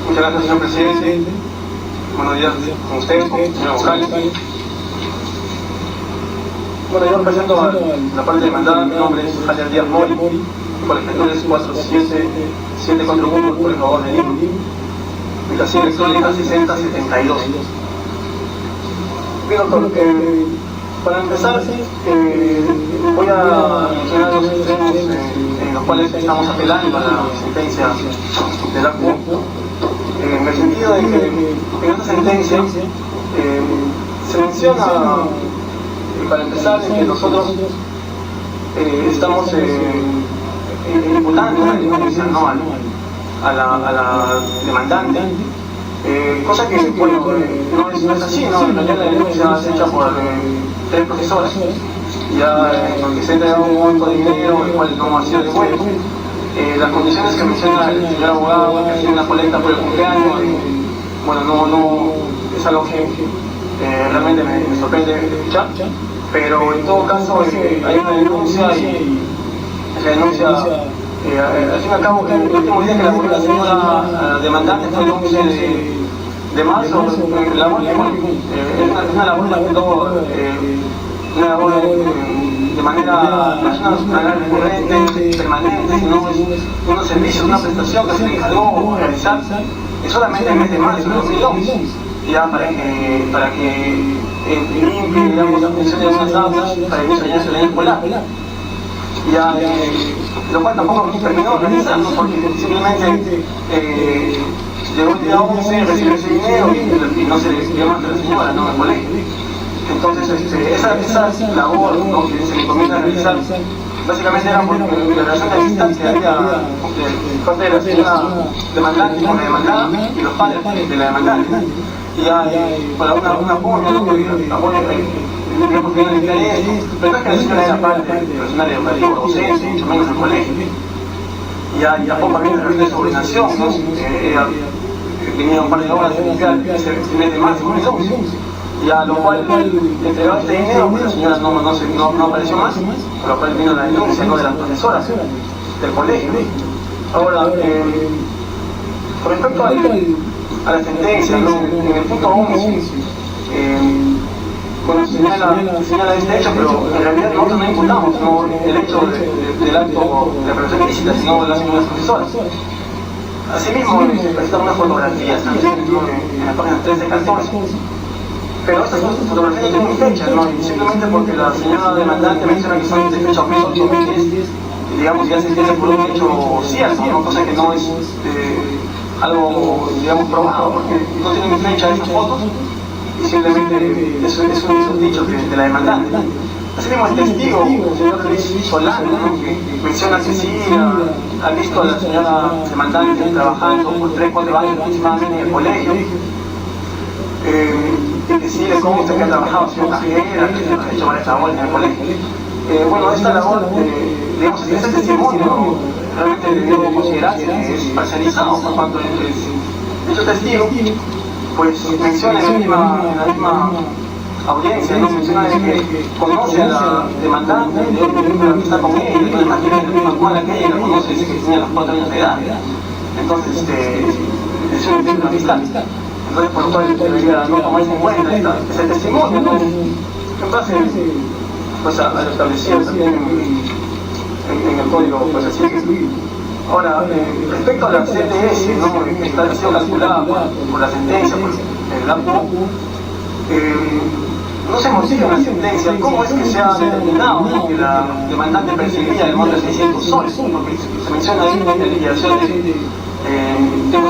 Muchas gracias, señor presidente. Buenos días con ustedes, señor vocales. Bueno, yo presento la parte demandada. Mi nombre es Javier Díaz Mori, por el expediente 4741, por el favor de Lima. Ubicación electrónica 6072. Bien, doctor, para empezar, voy a mencionar los extremos en los cuales estamos apelando a la sentencia de la CUP, en el sentido de que en esta sentencia se menciona, para empezar, que nosotros estamos imputando una denuncia, ¿no?, a la demandante, cosa que, bueno, no es así, ¿no? En realidad la denuncia es hecha por 3 profesores, ya en donde se entrega un monto de dinero, el cual no ha sido devuelto. Las condiciones que menciona el señor abogado, que ha sido una colecta por el cumpleaños, bueno, no es algo que realmente me sorprende escuchar, pero en todo caso hay una denuncia y esa denuncia, al fin y al cabo, el último día que la señora demandante fue el 11 de marzo, la labor que es una labor más que todo, una labor de manera, no es una recurrente, permanente, sino es unos servicios, una prestación que se le encargó realizar solamente en el mes de marzo de 2011, ya para que limpie, digamos, la función de unas aulas para que se vaya el año escolar. Ya, lo cual tampoco terminó de realizar, ¿no? Porque simplemente llegó el día 11, recibió ese dinero y no se le dio más a la señora, ¿no? Al colegio. Entonces, esa labor, ¿no?, que se le comienza a realizar, básicamente era porque la relación de amistad que había de parte de la señora demandante con la demandada y los padres de la demandante. Y ya, para un apoyo, ¿no?, digamos que no necesitaría esto, pero no es que la señora era parte del personal educativo, docente, mucho menos del colegio. Y tampoco había una relación de subordinación, ¿no? Tenía un par de horas de iniciar el mes de marzo, y a lo cual entregó este dinero, pero la señora no apareció más, por lo cual vino la denuncia, ¿no?, de las profesoras del colegio. Ahora, con respecto a la sentencia, ¿no?, en el punto 11, bueno, señala este hecho, pero en realidad nosotros no imputamos, ¿no?, el hecho del acto de la prevención ilícita, sino de las señoras profesoras. Asimismo, prestan unas fotografías también, ¿no?, en la página 13 y 14. Pero estas fotografías no tienen fecha, ¿no?, y simplemente porque la señora demandante menciona que son de fecha 2010, y digamos ya se entiende por un hecho cierto, ¿no?, cosa que no es algo, digamos, probado, porque no tienen fecha esas fotos, y simplemente es un dicho de la demandante. Así mismo el testigo, el señor Luis Solano, ¿no?, que menciona que sí ha visto a la señora demandante trabajando por 3-4 años aproximadamente en el colegio, y que sí le consta que ha trabajado siendo cajera, que ha hecho varias labores en el colegio. Bueno, esta labor, digamos, este testimonio realmente debió considerarse que es parcializado por cuanto dicho testigo, pues menciona en la misma audiencia, ¿no?, menciona que conoce a la demandante, que está con ella, que además tiene la misma cuadra que ella, la conoce desde que tenía los 4 años de edad. Entonces, es una amistad. Entonces, por lo cual debería no tomarse en cuenta ese testimonio, ¿no?, en base, pues, a lo establecido también en el código procesal civil. Ahora, respecto a la CTS, ¿no?, que está siendo calculada por la sentencia, por el acto, no se motiva una sentencia. ¿Cómo es que se ha determinado, ¿no?, que la demandante percibía el monto de 600 soles? Porque se menciona ahí en la liquidación de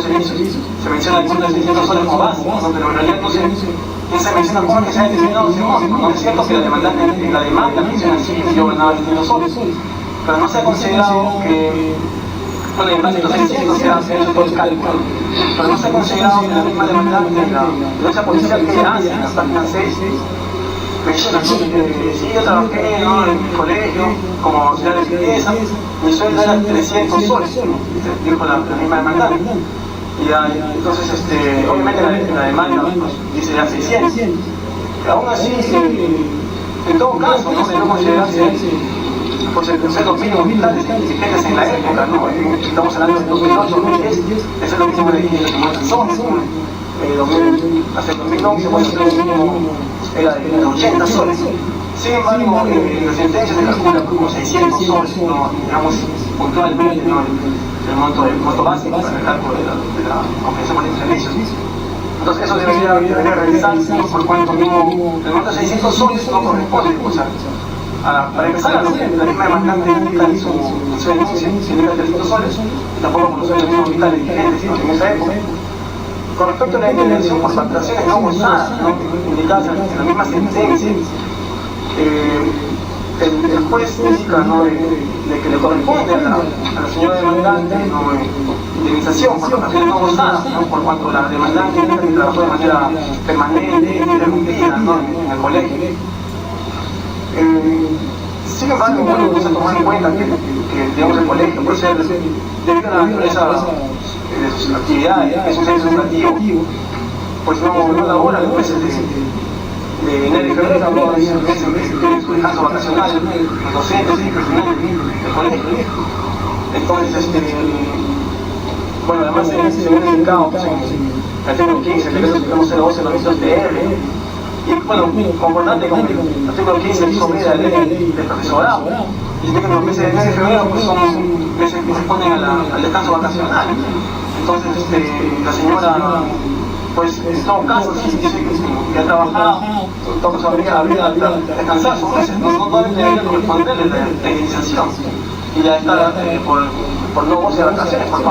servicios, se menciona el monto de 600 soles como base, ¿no?, pero en realidad no se menciona cómo es que se ha determinado ese monto, ¿no? Es cierto que la demandante en la demanda menciona así, yo ganaba 600 soles, pero no se ha considerado que, bueno, en base a los 600 se ha hecho todo el cálculo, pero no se ha considerado que la misma demandante en la denuncia policial que ella hace en la página 6 menciona, ¿no?, que sí, yo trabajé, ¿no?, en el colegio como auxiliar de limpieza, mi sueldo era 300 soles, ¿no?, dijo la misma demandante. Y entonces, obviamente la demanda, pues, dice ya 600. Aún así, en todo caso, no debió considerarse, pues, el concepto mínimo vital exigentes en la época, ¿no? Estamos hablando de 2008, 2010, eso es lo mismo de 50 soles, hasta el 2011, bueno, el mínimo era de 80 soles. Sin embargo, en la sentencia se calcula como 600 soles, ¿no?, digamos, puntualmente, ¿no?, el monto básico para el cálculo de la compensación por los servicios. Entonces eso debería realizarse, ¿no?, por cuanto mismo el monto de 600 soles no corresponde, pues, para empezar, la misma demandante indica en su denuncia, se indica 300 soles, y tampoco conoce los mismos vitales vigentes, ¿no?, en esa época. Con respecto a la indemnización por facturaciones no gozadas, ¿no?, indicadas en la misma sentencia, el juez indica, ¿no?, de que le corresponde a la señora demandante, ¿no?, indemnización por facturaciones no gozadas, ¿no?, por cuanto la demandante indica que trabajó de manera permanente y interrumpida, ¿no?, en el colegio. Sin embargo, bueno, vamos a tomar en cuenta que digamos, el colegio, por ser debido a la naturaleza de sus actividades, que es un centro educativo, pues no labora los meses de enero y febrero, habló de esos meses que tienen su descanso vacacional, los docentes y el personal del colegio. Entonces, bueno, además se viene indicado pues, en el artículo 15, el decreto supremo 012 de la Comisión TR, y bueno, concordante con el artículo 15 del sobre de la ley del profesorado, dice que los meses de enero y febrero pues, son meses que se ponen al descanso vacacional. Entonces, la señora, pues en todo caso, si dice que ha trabajado, en todo caso habría descansado sus meses, no debería corresponderle la indemnización. Y ya está por no goce de vacaciones, por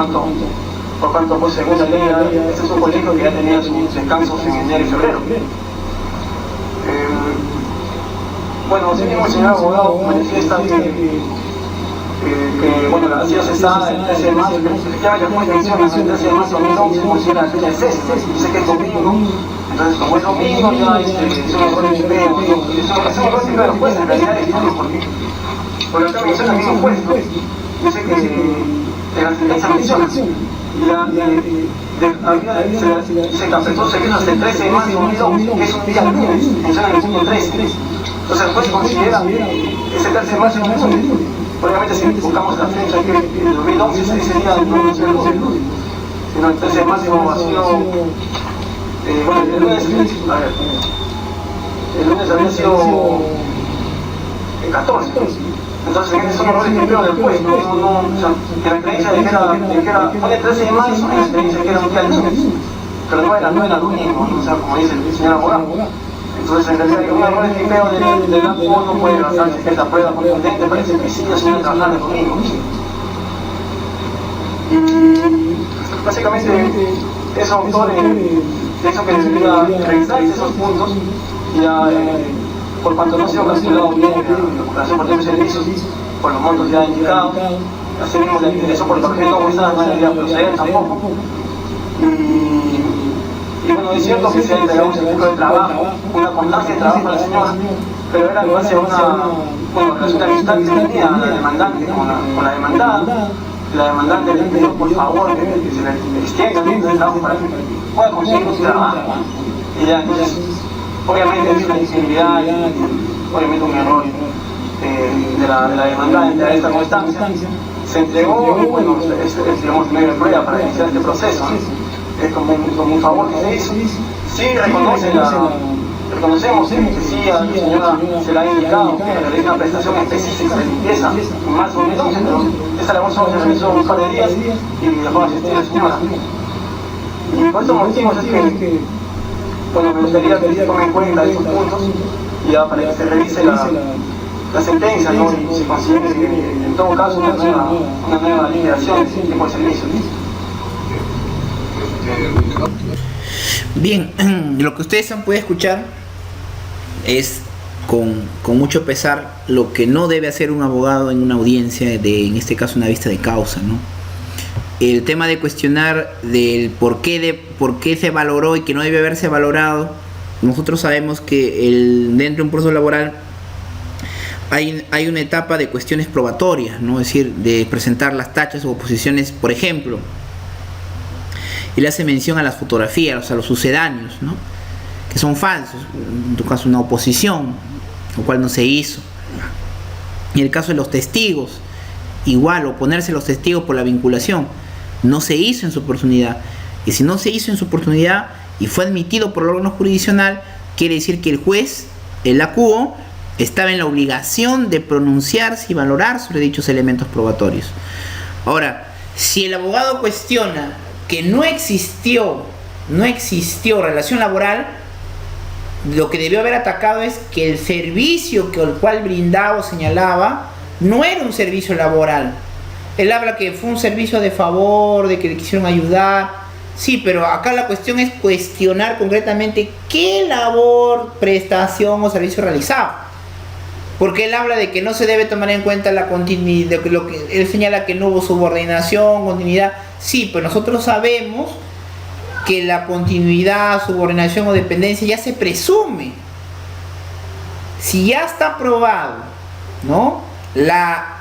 cuanto pues, según la ley, este es un colegio que ya tenía sus descansos en enero y febrero. Bueno, así mismo el señor abogado manifiesta que bueno, la nación cesada el 13 de marzo, efectivamente después menciona el 13 de marzo de 2011 se considera la fecha de cese, dice que es domingo, entonces como es domingo ya es un error de tipeo, es un error de tipeo de los jueces, en realidad es domingo porque acá menciona el mismo juez, ¿no? Dice que en la sentencia menciona, se canceló servicio hasta el 13 de marzo de 2011, que es un día lunes, menciona en el punto 13. Entonces el juez considera ese 13 de marzo de 2011. Obviamente si buscamos la fecha que en 2011 ese día no es el lunes, sino el 13 de marzo ha sido, bueno, el lunes había sido el 14. Entonces es un error de tipeo del juez, o sea, que la creencia de que era pone 13 de marzo, la creencia de que era un día lunes, pero no era domingo, o sea, como dice el señor abogado. Entonces, en realidad, un error de tipeo del ACO no puede basarse en esta prueba contundente para decir que sí, yo soy trabajando conmigo. Y básicamente, esos autores, eso que debería revisar esos puntos, ya por cuanto no ha sido calculado bien la operación por tiempo de servicios, por los montos ya indicados, así mismo la ingreso por el papel no debería proceder tampoco. Y bueno, es cierto que se ha entregado un certificado de trabajo, una constancia de trabajo a la señora, pero era en base a una relación de amistad que se tenía la demandante con la demandada. La demandante le pidió por favor que se le extienda el tiempo de trabajo para que pueda conseguir un trabajo. Y ya, entonces, obviamente es una inseguridad y obviamente un error de la demandada en esta constancia. Se entregó y bueno, es digamos medio de prueba para iniciar este proceso. Es como un favor que se hizo. Sí reconocemos que sí a la señora se le ha indicado que realiza una prestación específica de limpieza en marzo de 2011, pero esa labor solo se realizó un par de días y dejó de asistir la señora. Y por estos motivos es que, bueno, me gustaría que se tome en cuenta esos puntos y ya para que se revise la sentencia, ¿no? Y se considere que en todo caso una nueva liquidación de ese tipo de servicios. Bien, lo que ustedes han podido escuchar es con mucho pesar lo que no debe hacer un abogado en una audiencia en este caso una vista de causa, ¿no? El tema de cuestionar del por qué se valoró y que no debe haberse valorado. Nosotros sabemos que dentro de un proceso laboral hay una etapa de cuestiones probatorias, ¿no? Es decir, de presentar las tachas o oposiciones, por ejemplo. Y le hace mención a las fotografías, a los sucedáneos, ¿no? Que son falsos, en tu caso una oposición, lo cual no se hizo. Y en el caso de los testigos, igual, oponerse a los testigos por la vinculación, no se hizo en su oportunidad. Y si no se hizo en su oportunidad y fue admitido por el órgano jurisdiccional, quiere decir que el juez, el acuo, estaba en la obligación de pronunciarse y valorar sobre dichos elementos probatorios. Ahora, si el abogado cuestiona que no existió relación laboral, lo que debió haber atacado es que el servicio el cual brindaba o señalaba no era un servicio laboral. Él habla que fue un servicio de favor, de que le quisieron ayudar. Sí, pero acá la cuestión es cuestionar concretamente qué labor, prestación o servicio realizaba. Porque él habla de que no se debe tomar en cuenta la continuidad, él señala que no hubo subordinación, continuidad. Sí, pero nosotros sabemos que la continuidad, subordinación o dependencia ya se presume. Si ya está probado, ¿no?, la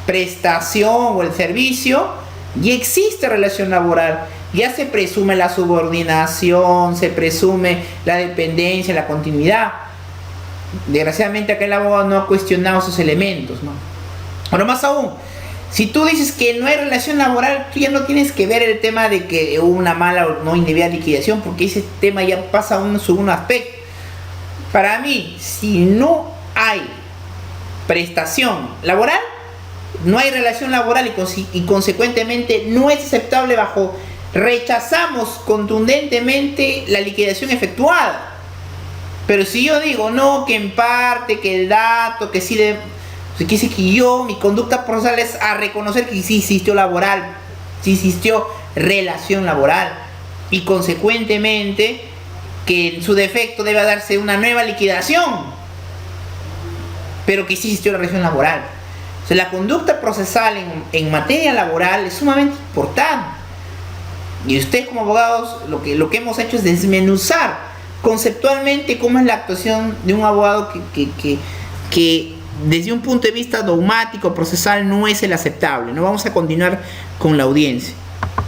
prestación o el servicio, ya existe relación laboral. ya se presume la subordinación, se presume la dependencia, la continuidad. Desgraciadamente acá el abogado no ha cuestionado esos elementos, ¿no? Bueno, más aún, si tú dices que no hay relación laboral, tú ya no tienes que ver el tema de que hubo una mala o no indebida liquidación, porque ese tema ya pasa a un segundo aspecto. Para mí, si no hay prestación laboral, no hay relación laboral y consecuentemente no es aceptable rechazamos contundentemente la liquidación efectuada. Pero si yo digo, no, que en parte, que el dato, que sí de... Pues quiere decir que mi conducta procesal es a reconocer que sí existió laboral, sí existió relación laboral, y consecuentemente que en su defecto debe darse una nueva liquidación, pero que sí existió la relación laboral. O sea, la conducta procesal en materia laboral es sumamente importante. Y ustedes como abogados lo que hemos hecho es desmenuzar conceptualmente cómo es la actuación de un abogado que desde un punto de vista dogmático, procesal, no es el aceptable. No vamos a continuar con la audiencia.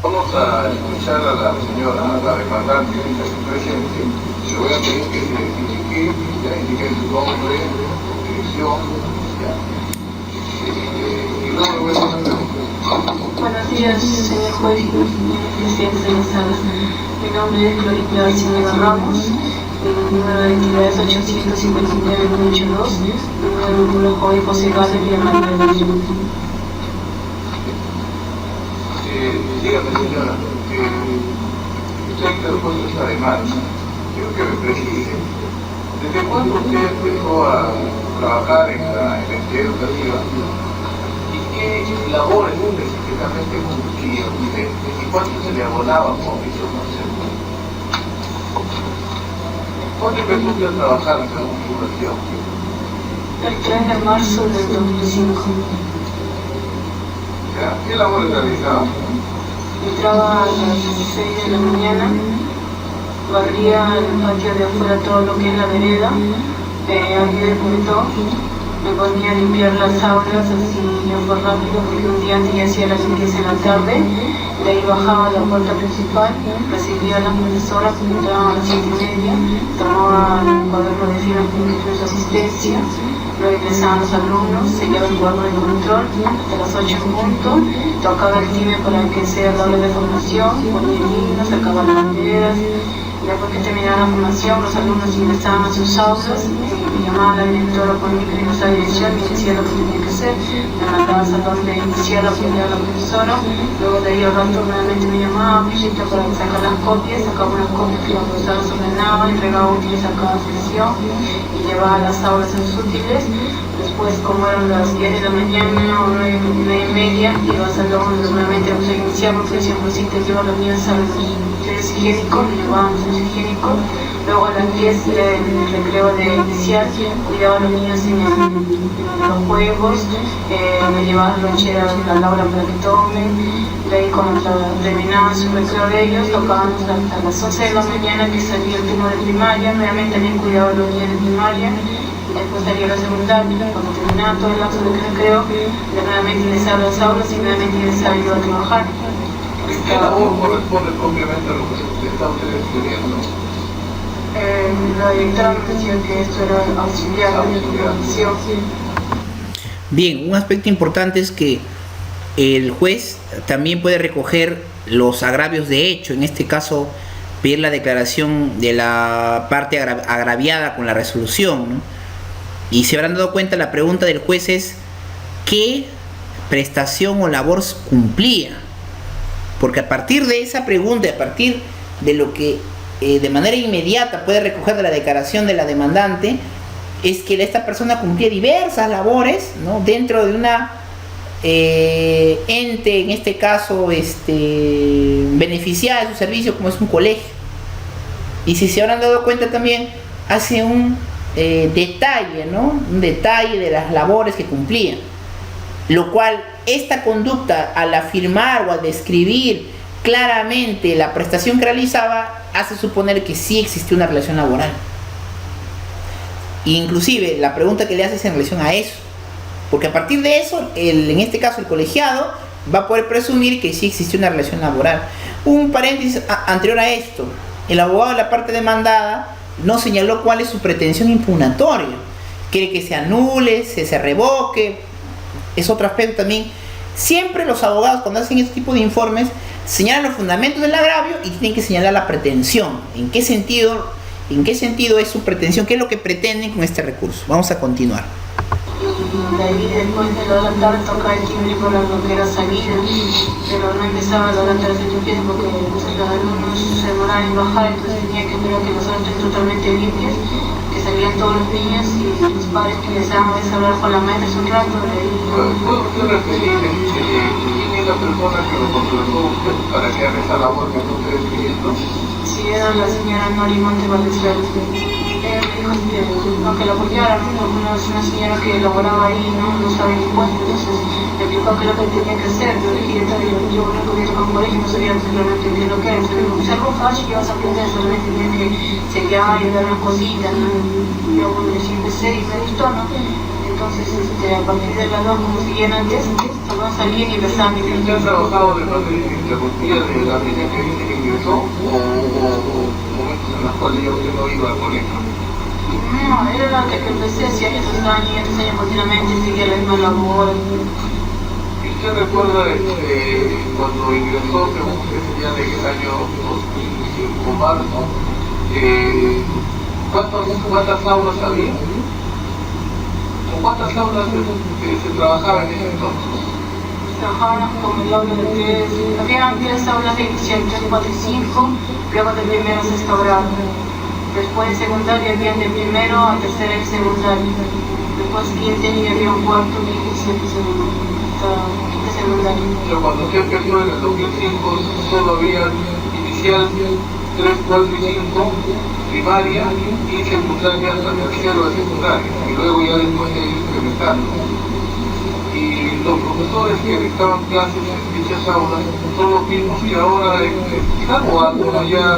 Vamos a escuchar a la señora, la demandante, que está presente. Le voy a pedir que se indique su nombre, dirección, y luego le voy a hacer una pregunta. Buenos días, señor juez y presidente de la sala. Mi nombre es Gloria Silva Ramos. Mi número de identidad es 859-82. Mi número de código civil de Villa María de Dios. Dígame, señora, usted interpuso esta demanda. Quiero que me precise. ¿Desde cuándo usted empezó a trabajar en la entidad educativa? ¿Y qué labores específicamente cumplía usted? ¿Y cuánto se le abonaba como viceconcepto? ¿Cuándo empezó usted a trabajar en la configuración? El 3 de marzo del 2005. ¿Qué labores realizaba? Entraba a las 6 de la mañana, barría el patio de afuera todo lo que es la vereda, aquí del punto, me ponía a limpiar las aulas así ya fue rápido porque un día antes ya hacía las limpieza en la tarde, de ahí bajaba a la puerta principal, recibía a las profesoras que entraban a las 7:30, tomaba el cuaderno de firmas con su asistencia, luego ingresaban los alumnos, sellaba el cuaderno de control hasta las 8 en punto, tocaba el timbre para que sea la hora de formación, ponía el himno, sacaba las banderas. Después que terminaba la formación, los alumnos ingresaban a sus aulas, me llamaba la directora por mí que me esa dirección, me decía lo que tenía que hacer, me mandaba al salón de inicial a apoyar a la profesora, luego de ahí al rato nuevamente me llamaba, visita para sacar las copias, sacaba unas copias que la profesora se ordenaba, entregaba útiles a cada sección y llevaba a las aulas en sus útiles. Después, como eran las 10 de la mañana o 9:30, iba al salón nuevamente a iniciar porque siempre sí te lleva los niños a los higiénicos, me llevaban a los higiénicos. Luego a las 10 en el recreo de inicial, cuidaba a los niños en los juegos, me llevaba la lonchera a Laura para que tomen. De ahí cuando terminaban su recreo de ellos, tocábamos hasta las 11 de la mañana que salía el turno de primaria, nuevamente también cuidaba a los niños de primaria. Después salía la secundaria, cuando terminaba todo el lapso de recreo, nuevamente ingresaba a las aulas y nuevamente ingresaba yo a trabajar. ¿Qué labor corresponde propiamente a lo que usted está estudiando? La directora me decía que esto era auxiliar de supervisión. Bien, un aspecto importante es que el juez también puede recoger los agravios de hecho, en este caso pedir la declaración de la parte agraviada con la resolución, ¿no? Y se habrán dado cuenta, la pregunta del juez es ¿qué prestación o labor cumplía? Porque a partir de esa pregunta, a partir de lo que de manera inmediata puede recoger de la declaración de la demandante, es que esta persona cumplía diversas labores, ¿no? Dentro de una ente, en este caso beneficiada de su servicio, como es un colegio. Y si se habrán dado cuenta también, hace un detalle, ¿no? Un detalle de las labores que cumplían, lo cual esta conducta, al afirmar o al describir claramente la prestación que realizaba, hace suponer que sí existió una relación laboral. Inclusive la pregunta que le hace es en relación a eso, porque a partir de eso en este caso el colegiado va a poder presumir que sí existió una relación laboral. Un paréntesis anterior a esto. El abogado de la parte demandada no señaló cuál es su pretensión impugnatoria. Quiere que se anule, se revoque. Es otro aspecto también. Siempre los abogados, cuando hacen este tipo de informes, señalan los fundamentos del agravio y tienen que señalar la pretensión. ¿En qué sentido es su pretensión? ¿Qué es lo que pretenden con este recurso? Vamos a continuar. De ahí después de la hora tarde toca el timbre por lo que era salida, pero no empezaba a la hora tarde de limpieza porque los alumnos se demoraban en bajar, entonces tenía que esperar que las horas estén totalmente limpias, que salían todos los niños y los padres que empezaban a veces a hablar con la maestra un rato. ¿Puedo referir quién es la persona que lo contrató usted para que haga esa labor que usted está escribiendo? Sí, era la señora Nori Monte Valenzuela. Ella me dijo que la apoyara, porque una señora que laboraba ahí no sabe ni cuánto, entonces me explicó qué es lo que tenía que hacer. Yo le dije, yo no podía tocar un colegio, no sabía realmente qué es lo que era. Entonces me dijo, ser roja y vas a aprender, solamente tienes que chequear y dar unas cositas, ¿no? Y yo bueno, sí empecé y me gustó, ¿no? Entonces a partir de las 2, como seguían antes, todos salían y empezaban. ¿Usted ha trabajado de manera ininterrumpida desde la primera que dice que ingresó o momentos en los cuales ya usted no iba al colegio? No, era la que empecé hace años, 2 años continuamente, seguía la misma labor. ¿Y usted recuerda cuando ingresó, según usted señala en el año 2005, marzo, cuántas aulas había? ¿Con cuántas aulas se trabajaba en ese entonces? Trabajábamos con el aula de 3, había 3 aulas de inicial, 3, 4 y 5, luego de primero a sexto grado. Después en secundaria había de primero a tercero y secundaria. Después quince y había un cuarto y 17 segundo. Hasta quinta secundaria. Pero cuando usted empezó en el 2005 solo había inicial 3, 4 y 5, primaria y secundaria hasta tercero de secundaria. Y luego ya después de ir incrementando. Y los profesores que dictaban clases en dichas aulas son los mismos que ahora están o algunos ya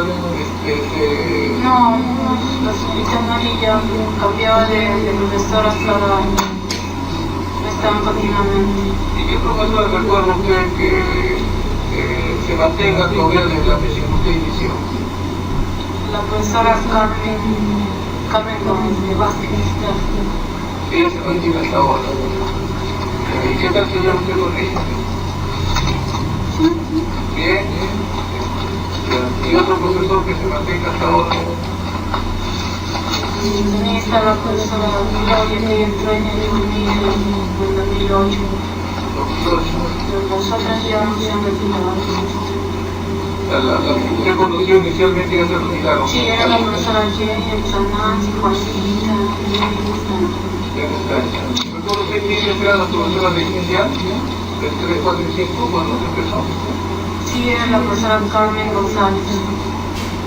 No, la señorita Nori ya cambiaba de profesora hasta ahora. No estaban continuamente. ¿Y qué profesor recuerda usted que se mantenga todavía desde la misión que usted inició? La profesora Carmen Gómez de Vázquez. Ella se mantiene hasta ahora. ¿Y qué tal señor usted con ella? Bien. ¿Y otro profesor que se mantenga hasta ahora? También está la profesora Claudia que entró en el 2008. 2008. Las otras ya no se han retirado. La que usted conoció inicialmente ya se retiraron. Sí, era la profesora Jenny, Nancy, Juanita, ¿Recuerda usted quiénes eran las profesoras de inicial? ¿Del 3, 4 y 5 cuando se empezó? Sí, era la profesora Carmen González.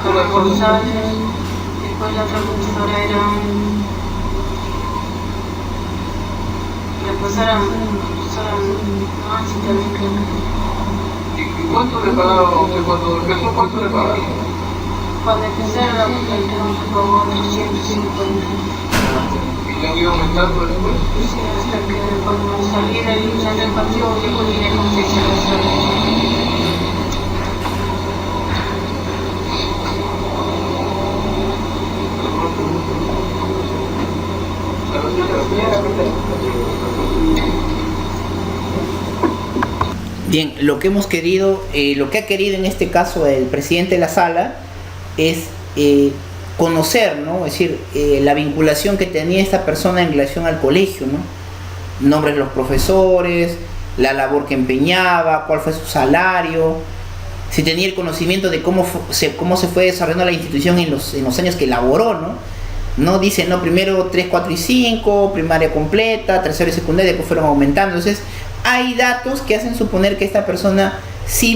Carmen González. Después la otra profesora era la profesora Nancy también, creo. ¿Y cuánto le pagaron a usted cuando empezó? ¿Cuánto le pagaron? Cuando empecé era la profesora me pagó 350. ¿Y le han ido aumentando después? Sí, hasta que cuando salí del partido yo continué con 6 Bien, lo que hemos querido, lo que ha querido en este caso el presidente de la sala es conocer, ¿no? Es decir, la vinculación que tenía esta persona en relación al colegio, ¿no? Nombres de los profesores, la labor que empeñaba, cuál fue su salario, si tenía el conocimiento de cómo se fue desarrollando la institución en los años que laboró, ¿no? No dice, no, primero 3, 4 y 5, primaria completa, tercero y secundaria, que fueron aumentando. Entonces, hay datos que hacen suponer que esta persona sí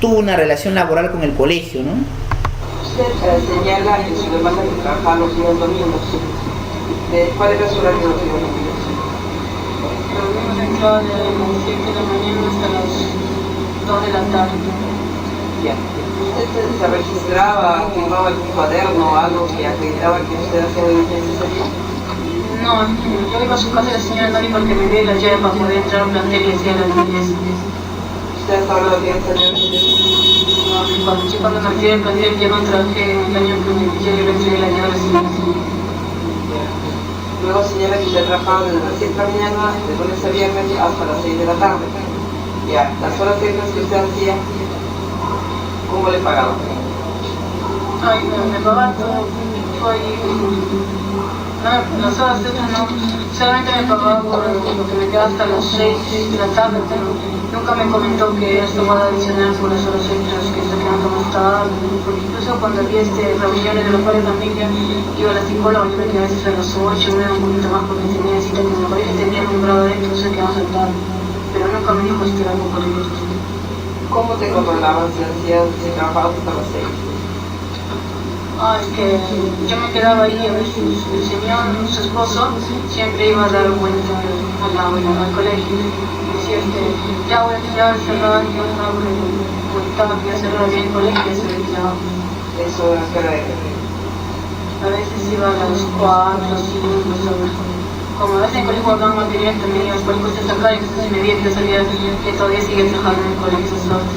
tuvo una relación laboral con el colegio, ¿no? Usted señala en su demanda que trabajaba los días domingos. ¿Cuál era su horario los días domingos? Hemos entrado de las 7 de la mañana hasta las 2 de la tarde. Ya. ¿Usted se registraba, firmaba algún cuaderno, algo que acreditaba que usted hacía diligencias allí? No, yo iba a su casa de la señora Nori porque me dio la llave para poder entrar a un plantel y hacía las diligencias. ¿Usted hasta ahora lo tiene que tener? cuando nací el plantel ya no trabajé en el año que yo le entregué la llave así. Luego señala que ya trabajaba desde las 7 de la mañana, de lunes a viernes, hasta las 6 de la tarde. Ya, las horas extras que usted hacía, ¿cómo le pagaban? Ay, me pagaban todo. Fue ahí. No, las horas extras no. Solamente me pagaban por lo que me quedaba hasta las 6 de la tarde, pero nunca me comentó que esto va a adicionar por las horas extras que se quedan como estaban. Porque incluso cuando había reuniones de los padres de familia, iba a la psicóloga, yo me quedaba a veces a las 8, una un poquito más porque tenía cita que me parece que tenía un grado de esto, no sé qué va a saltar. Pero nunca me dijo algo por ello. ¿Cómo te controlaban si trabajabas hasta las 6? Es que yo me quedaba ahí, a veces el señor, su esposo, siempre iba a dar vuelta al colegio. Decía ya voy a cerrar, ya estaba que ya cerraba bien el colegio y se retiraba. ¿Eso a qué hora era? A veces iba a las 4, 5 horas. Como a veces en el colegio guardaban material, también iba a cualquier cosa a sacar, y entonces me veía que yo sabía que todavía seguía trabajando en el colegio esas horas.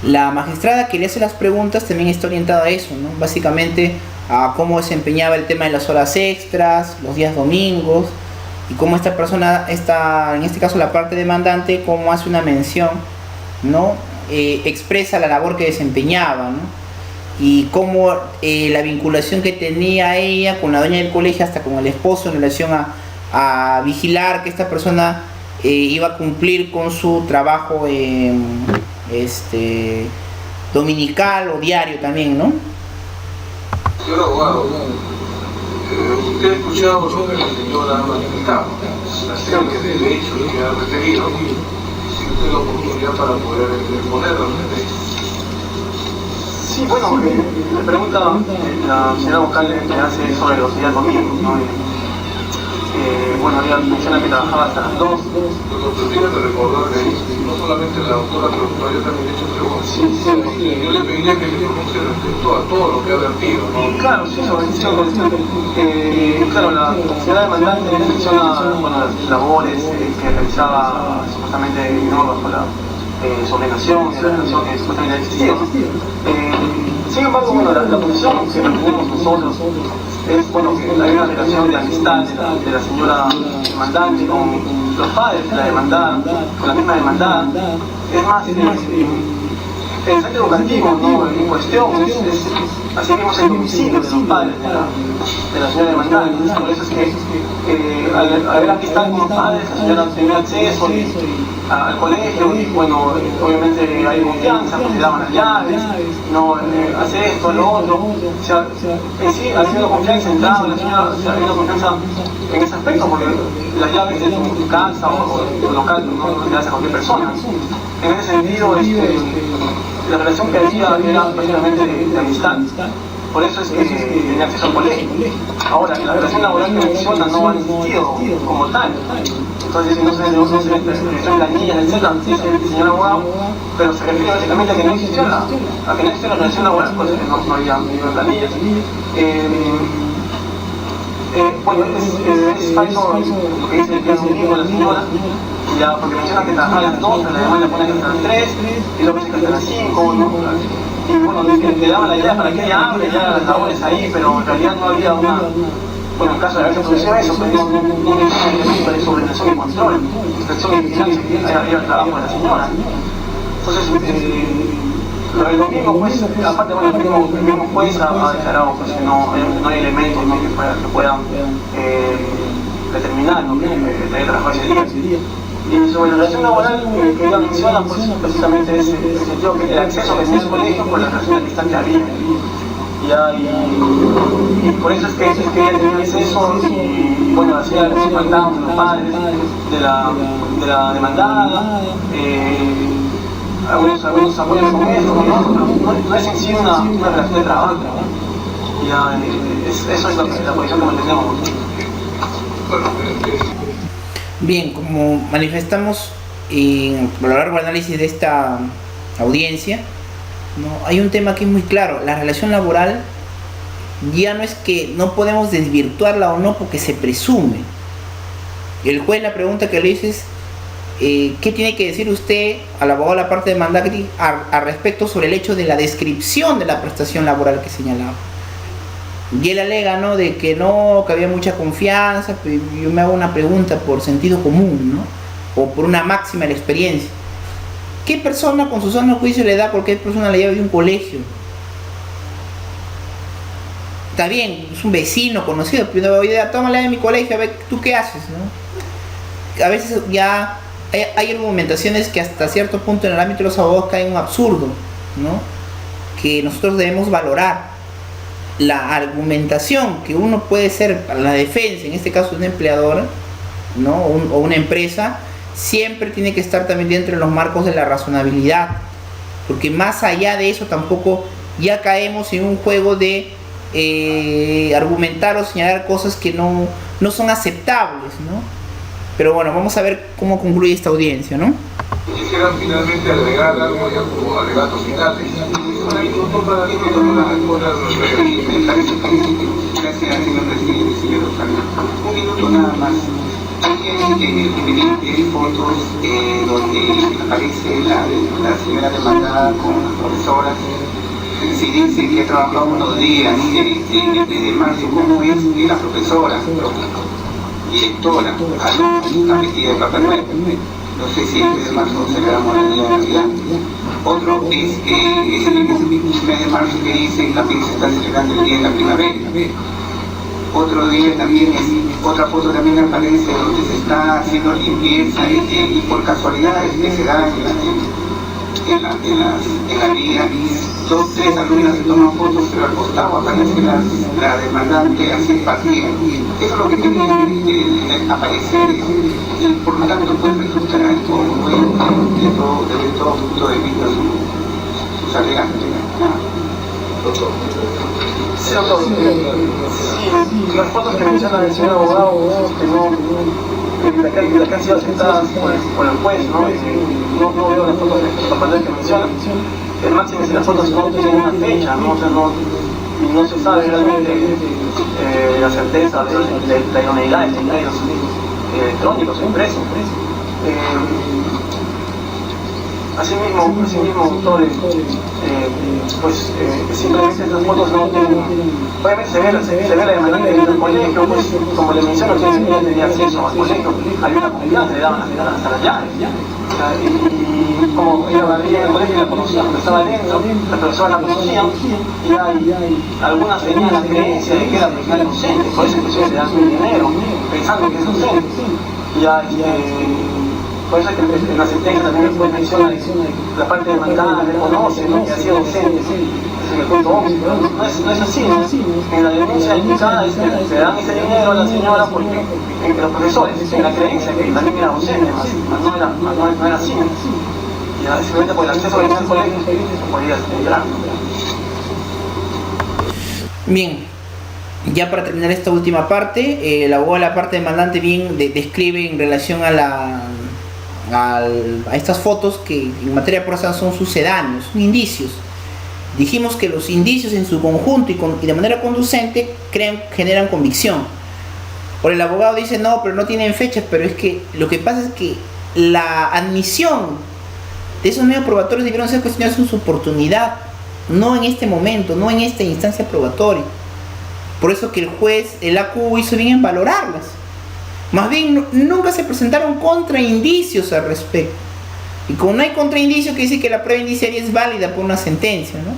La magistrada que le hace las preguntas también está orientada a eso, ¿no? Básicamente a cómo desempeñaba el tema de las horas extras, los días domingos, y cómo esta persona, en este caso la parte demandante, cómo hace una mención, ¿no? Expresa la labor que desempeñaba, ¿no? Y cómo la vinculación que tenía ella con la dueña del colegio, hasta con el esposo, en relación a vigilar que esta persona iba a cumplir con su trabajo dominical o diario también, ¿no? Señor abogado, usted ha escuchado lo que la señora ha manifestado, la serie de hechos que ha referido, si usted tiene la oportunidad para poder exponerlo. Sí, bueno, le pregunta la señora vocal que hace sobre los días domingos, ¿no? Bueno, ella menciona que trabajaba hasta las 2. Pero permítame recordar que no solamente la autora preguntó, yo también he hecho preguntas. Sí. Yo le pediría que le pronuncie respecto a todo lo que ha vertido, ¿no? Claro, sí, claro, la señora demandante menciona, bueno, las labores que realizaba supuestamente bajo la su ordenación, de la relación que supuestamente existía. Sin embargo, bueno, la posición que tenemos nosotros es, bueno, que hay una relación de amistad de la señora demandante con los padres de la demandada, con la misma demandada. Es más, el centro educativo, ¿no? En cuestión así mismo el domicilio de los padres de la señora demandada. Entonces, por eso es que al haber amistad con los padres, la señora tenía acceso al colegio y, bueno, obviamente hay confianza, pues le daban las llaves, no hace esto, lo otro. O sea, en sí ha sido confianza, entrada, la señora ha habido confianza en ese aspecto, porque las llaves de tu casa o local no te das a cualquier persona. En ese sentido, la relación que había era básicamente de amistad. Por eso es que tenía acceso al colegio. Ahora, la relación laboral que menciona no ha existido como tal. Entonces, no se refiere a planillas, etc., dice el señor abogado, pero se refiere básicamente a que no existió la relación laboral, pues no había planillas. Bueno, es falso lo que dice el día domingo la señora, ya, porque menciona que trabajaba a las 2, pero la demanda pone que hasta las 3, y luego dice que hasta las 5, ¿no? Y bueno, le daban la idea para que ella hable, ya las labores ahí, pero en realidad no había una... Bueno, en caso de haberse producido eso, pues no hay elemento de ordenación y control, inspección y vigilancia, que era el trabajo de la señora. Entonces, lo del domingo, pues, aparte, bueno, el mismo juez ha declarado pues, que no hay elementos, ¿no? que puedan determinar, ¿no? que haya trabajado ese día. Y sobre la relación laboral que ella menciona, pues precisamente es el sentido que el acceso que tenía al colegio por la relación de amistad que había. Y por eso es que ella tenía acceso y bueno, hacía los contactos con los padres de la demandada, algunos apoyos con eso, no es en sí una relación de trabajo. Eso es la posición que mantenemos. Bien, como manifestamos a lo largo del análisis de esta audiencia, ¿no? Hay un tema que es muy claro: la relación laboral ya no es que no podemos desvirtuarla o no, porque se presume, El juez, la pregunta que le dice es, ¿qué tiene que decir usted al abogado de la parte demandante al respecto sobre el hecho de la descripción de la prestación laboral que señalaba? Y él alega, ¿no?, de que no, que había mucha confianza, pero yo me hago una pregunta por sentido común, ¿no?, o por una máxima de la experiencia. ¿Qué persona con su sano juicio le da a cualquier persona la llave de un colegio? Está bien, es un vecino conocido, pero oye, toma la llave de mi colegio, a ver, ¿tú qué haces?, ¿no? A veces ya hay argumentaciones que hasta cierto punto en el ámbito de los abogados caen en un absurdo, ¿no?, que nosotros debemos valorar. La argumentación que uno puede ser para la defensa, en este caso de una empleadora, ¿no?, o una empresa, siempre tiene que estar también dentro de los marcos de la razonabilidad, porque más allá de eso tampoco ya caemos en un juego de argumentar o señalar cosas que no son aceptables, ¿no? Pero bueno, vamos a ver cómo concluye esta audiencia, ¿no? Quisiera finalmente agregar algo ya como alegatos finales. Gracias, señor presidente, señor Ojalá. Un minuto nada más. Hay en el expediente fotos donde aparece la señora demandada con las profesoras. Se dice que ha trabajado unos días en el mes de marzo. ¿Cómo es la profesora, directora, alumna, vestida de Papá Noel? No sé si el mes de marzo celebramos la Navidad. Otro es el mes de marzo que dice también se está celebrando el Día de la Primavera. Otro día también otra foto también aparece donde se está haciendo limpieza y por casualidades que se dan en la vía, 2, 3 alumnas se toman fotos, pero al costado aparece la demandante así partida. Eso es lo que tiene que aparecer, y por lo tanto puede resultar algo muy desde todo punto de vista sus alegatos. Sí, doctor. Sí, las fotos que menciona el señor abogado, que han sido aceptadas por el juez, ¿no? No veo las fotos de Papá Noel que menciona. El máximo es que las fotos no tienen una fecha, ¿no? O sea, no se sabe realmente la certeza de la idoneidad de estos medios electrónicos o impresos. Asimismo, doctores, simplemente estas fotos no tienen. Obviamente se ve la demandante dentro del colegio, pues como le menciono, ella tenía acceso al colegio, había una confianza, le daban hasta las llaves. Y como ella vivía en el colegio y la conocía, cuando estaba dentro, las personas la conocían, y hay algunas tenían la creencia de que era personal inocente, por eso inclusive se dan su dinero, pensando que es inocente. Por eso es que en la sentencia también después menciona la parte demandada, reconoce, ¿no?, que ha sido docente, en el punto 11, pero no es así, ¿no? En la denuncia indicada es que se dan ese dinero a la señora porque entre los profesores, en la creencia que también era docente, no era así, ¿no? Y simplemente por el acceso al colegio se podía entrar. Bien, ya para terminar esta última parte, el abogado de la parte demandante bien describe en relación a estas fotos que en materia procesal son sucedáneos, son indicios. Dijimos que los indicios en su conjunto y de manera conducente generan convicción. Por el abogado dice no, pero no tienen fechas, pero es que lo que pasa es que la admisión de esos medios probatorios debieron ser cuestionados en su oportunidad, no en este momento, no en esta instancia probatoria. Por eso que el juez, el AQ, hizo bien en valorarlas. Más bien, nunca se presentaron contraindicios al respecto. Y como no hay contraindicios, quiere decir que la prueba indiciaria es válida por una sentencia, ¿no?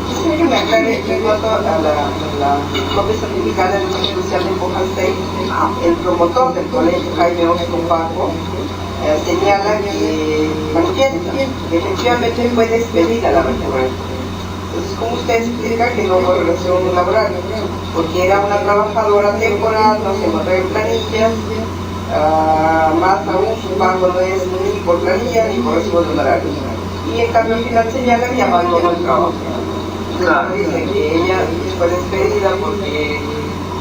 Quisiera que me aclare en cuanto a la copia certificada del Consejo Judicial de Empujal 6, el promotor del colegio, Jaime Osco Paco, señala que manifiesta que efectivamente fue despedida la recurrente. Entonces, ¿cómo usted explica que no hubo relación laboral? Porque era una trabajadora temporal, no se encontraba en planillas, más aún su pago no es ni por planilla ni por recibo de honorarios. Y en cambio al final señala que abandonó el trabajo. Claro, dice que ella fue despedida porque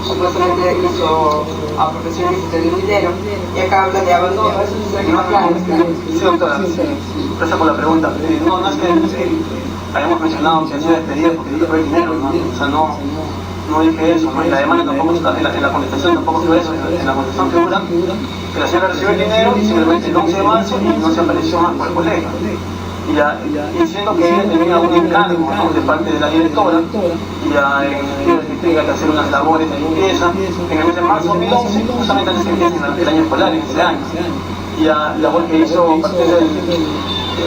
supuestamente hizo a profesiones de dinero, y acá habla de abandono, eso es no claro. Sí, doctora, gracias por la pregunta. No es que hayamos mencionado que ha sido despedida porque hizo por el dinero, ¿no? O sea, no dije eso, ¿no? Y la demanda tampoco está, en la contestación tampoco figura eso, en la contestación figura que la señora recibió el dinero y simplemente el 11 de marzo y no se apareció más por el colegio. Y diciendo que ella tenía un encargo, ¿no?, de parte de la directora, y tenía que hacer unas labores de limpieza en el mes de marzo de 2011, justamente antes de que empiece el año escolar en ese año. Y la labor que hizo a partir del,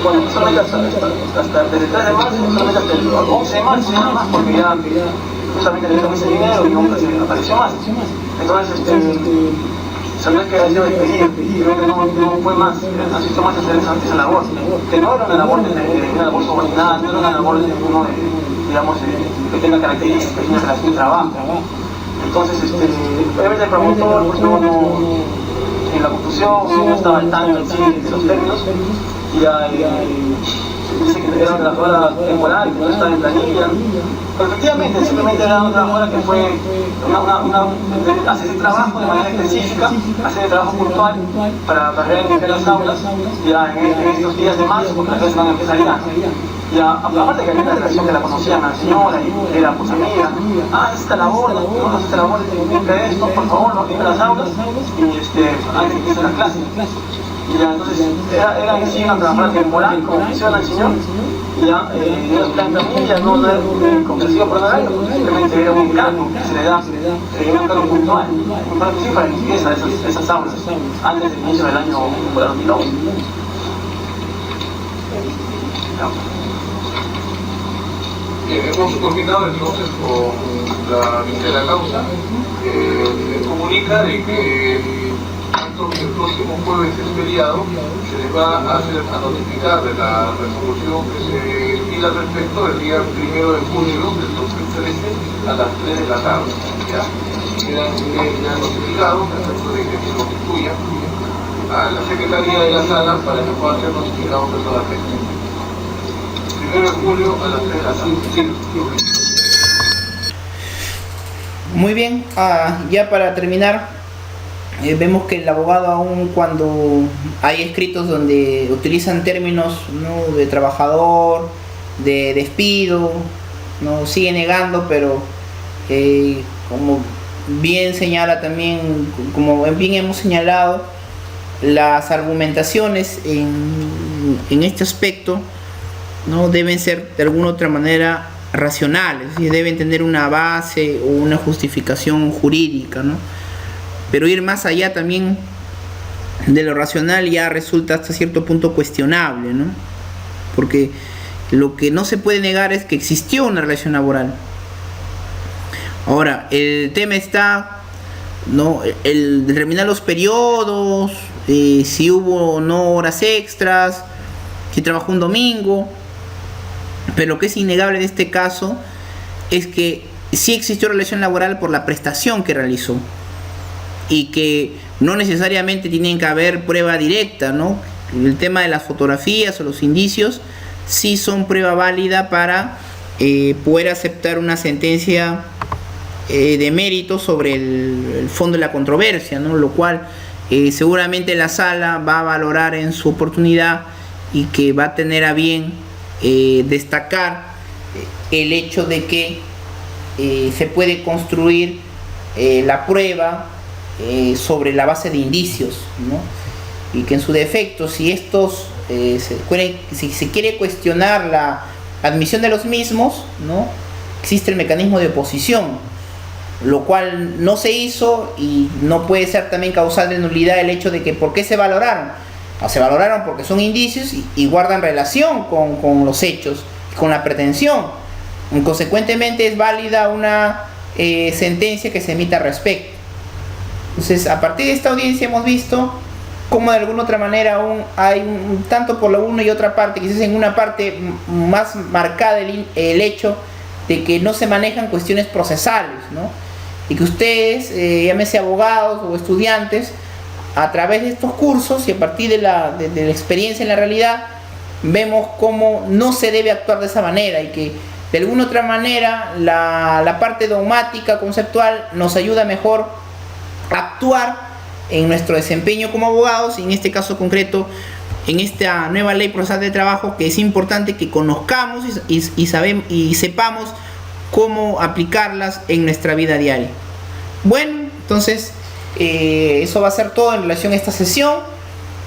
bueno, solamente hasta desde el 3 de marzo, solamente hasta el 11 de marzo, nada más, porque ya justamente le dieron ese dinero y nunca se apareció más. Entonces, sabías que había sido despedido, y no fue más, asistió más a hacer esa labor, que no era una labor subordinada, no era una labor de uno, digamos, que tenga características, que tenga relación de trabajo. Entonces, obviamente el promotor pues, no, en la confusión, no estaba al tanto en sí de los términos, y dice que era una trabajadora temporal, que no estaba en planilla. Pero efectivamente, simplemente era una trabajadora que fue hacer ese trabajo de manera específica, hacer el trabajo puntual para limpiar las aulas, ya en estos días de marzo, porque las clases van a empezar ya. Ya, aparte que había una relación que la conocían a la señora y era pues amiga, esta labor, no, esta labor, limpia esto, por favor, no limpia las aulas, y antes de que empiecen las clases. Y ya, entonces, era en sí una trabajadora temporal, como menciona el señor, y ya, está en planilla, no era comprensivo por horario, simplemente era un encargo que se le da, un encargo puntual, sí, para limpieza de esas aulas, antes del inicio del año escolar 2011. Hemos coordinado entonces con la Ministerio de la Causa, comunica de que tanto que el próximo jueves es feriado, se les va a notificar de la resolución que se pida al respecto el día 1 de junio del 2013 a las 3 de la tarde. ¿Ya? Quedan notificados respecto de que se constituya a la Secretaría de la Sala para que puedan ser notificados personalmente. 1 de julio a las 3 de la tarde. Muy bien, ya para terminar, vemos que el abogado, aun cuando hay escritos donde utilizan términos, ¿no?, de trabajador, de despido, no sigue negando, pero como bien señala también, como bien hemos señalado, las argumentaciones en este aspecto no deben ser de alguna otra manera racionales, y deben tener una base o una justificación jurídica, ¿no? Pero ir más allá también de lo racional ya resulta hasta cierto punto cuestionable, ¿no? Porque lo que no se puede negar es que existió una relación laboral. Ahora, el tema está, ¿no?, el determinar los periodos, si hubo o no horas extras, si trabajó un domingo. Pero lo que es innegable en este caso es que sí existió relación laboral por la prestación que realizó, y que no necesariamente tienen que haber prueba directa, ¿no? El tema de las fotografías o los indicios sí son prueba válida para poder aceptar una sentencia de mérito sobre el fondo de la controversia, ¿no? Lo cual seguramente la sala va a valorar en su oportunidad, y que va a tener a bien destacar el hecho de que se puede construir la prueba sobre la base de indicios, ¿no? Y que en su defecto, si estos si se quiere cuestionar la admisión de los mismos, ¿no?, existe el mecanismo de oposición, lo cual no se hizo, y no puede ser también causal de nulidad el hecho de que ¿por qué se valoraron? Se valoraron porque son indicios y guardan relación con los hechos, con la pretensión. Consecuentemente es válida una sentencia que se emita al respecto. Entonces, a partir de esta audiencia hemos visto cómo de alguna otra manera aún hay tanto por la una y otra parte, quizás en una parte más marcada el hecho de que no se manejan cuestiones procesales, ¿no? Y que ustedes, llámese abogados o estudiantes, a través de estos cursos y a partir de la experiencia en la realidad, vemos cómo no se debe actuar de esa manera, y que de alguna otra manera la parte dogmática, conceptual, nos ayuda mejor a actuar en nuestro desempeño como abogados, y en este caso concreto en esta nueva ley procesal de trabajo, que es importante que conozcamos y sepamos cómo aplicarlas en nuestra vida diaria. Bueno, entonces eso va a ser todo en relación a esta sesión.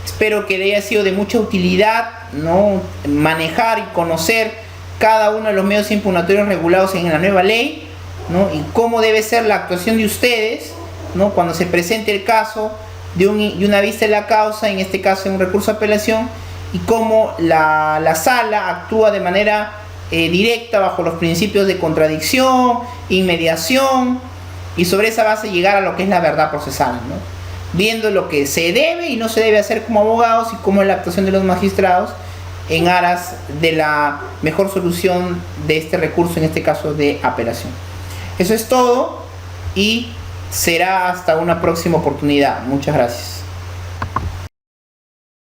Espero que le haya sido de mucha utilidad, ¿no?, manejar y conocer cada uno de los medios impugnatorios regulados en la nueva ley, ¿no?, y cómo debe ser la actuación de ustedes, ¿no?, cuando se presente el caso de una vista de la causa, en este caso en un recurso de apelación, y cómo la sala actúa de manera directa bajo los principios de contradicción, inmediación, y sobre esa base llegar a lo que es la verdad procesal, ¿no?, viendo lo que se debe y no se debe hacer como abogados y cómo es la actuación de los magistrados en aras de la mejor solución de este recurso, en este caso de apelación. Eso es todo y será hasta una próxima oportunidad. Muchas gracias.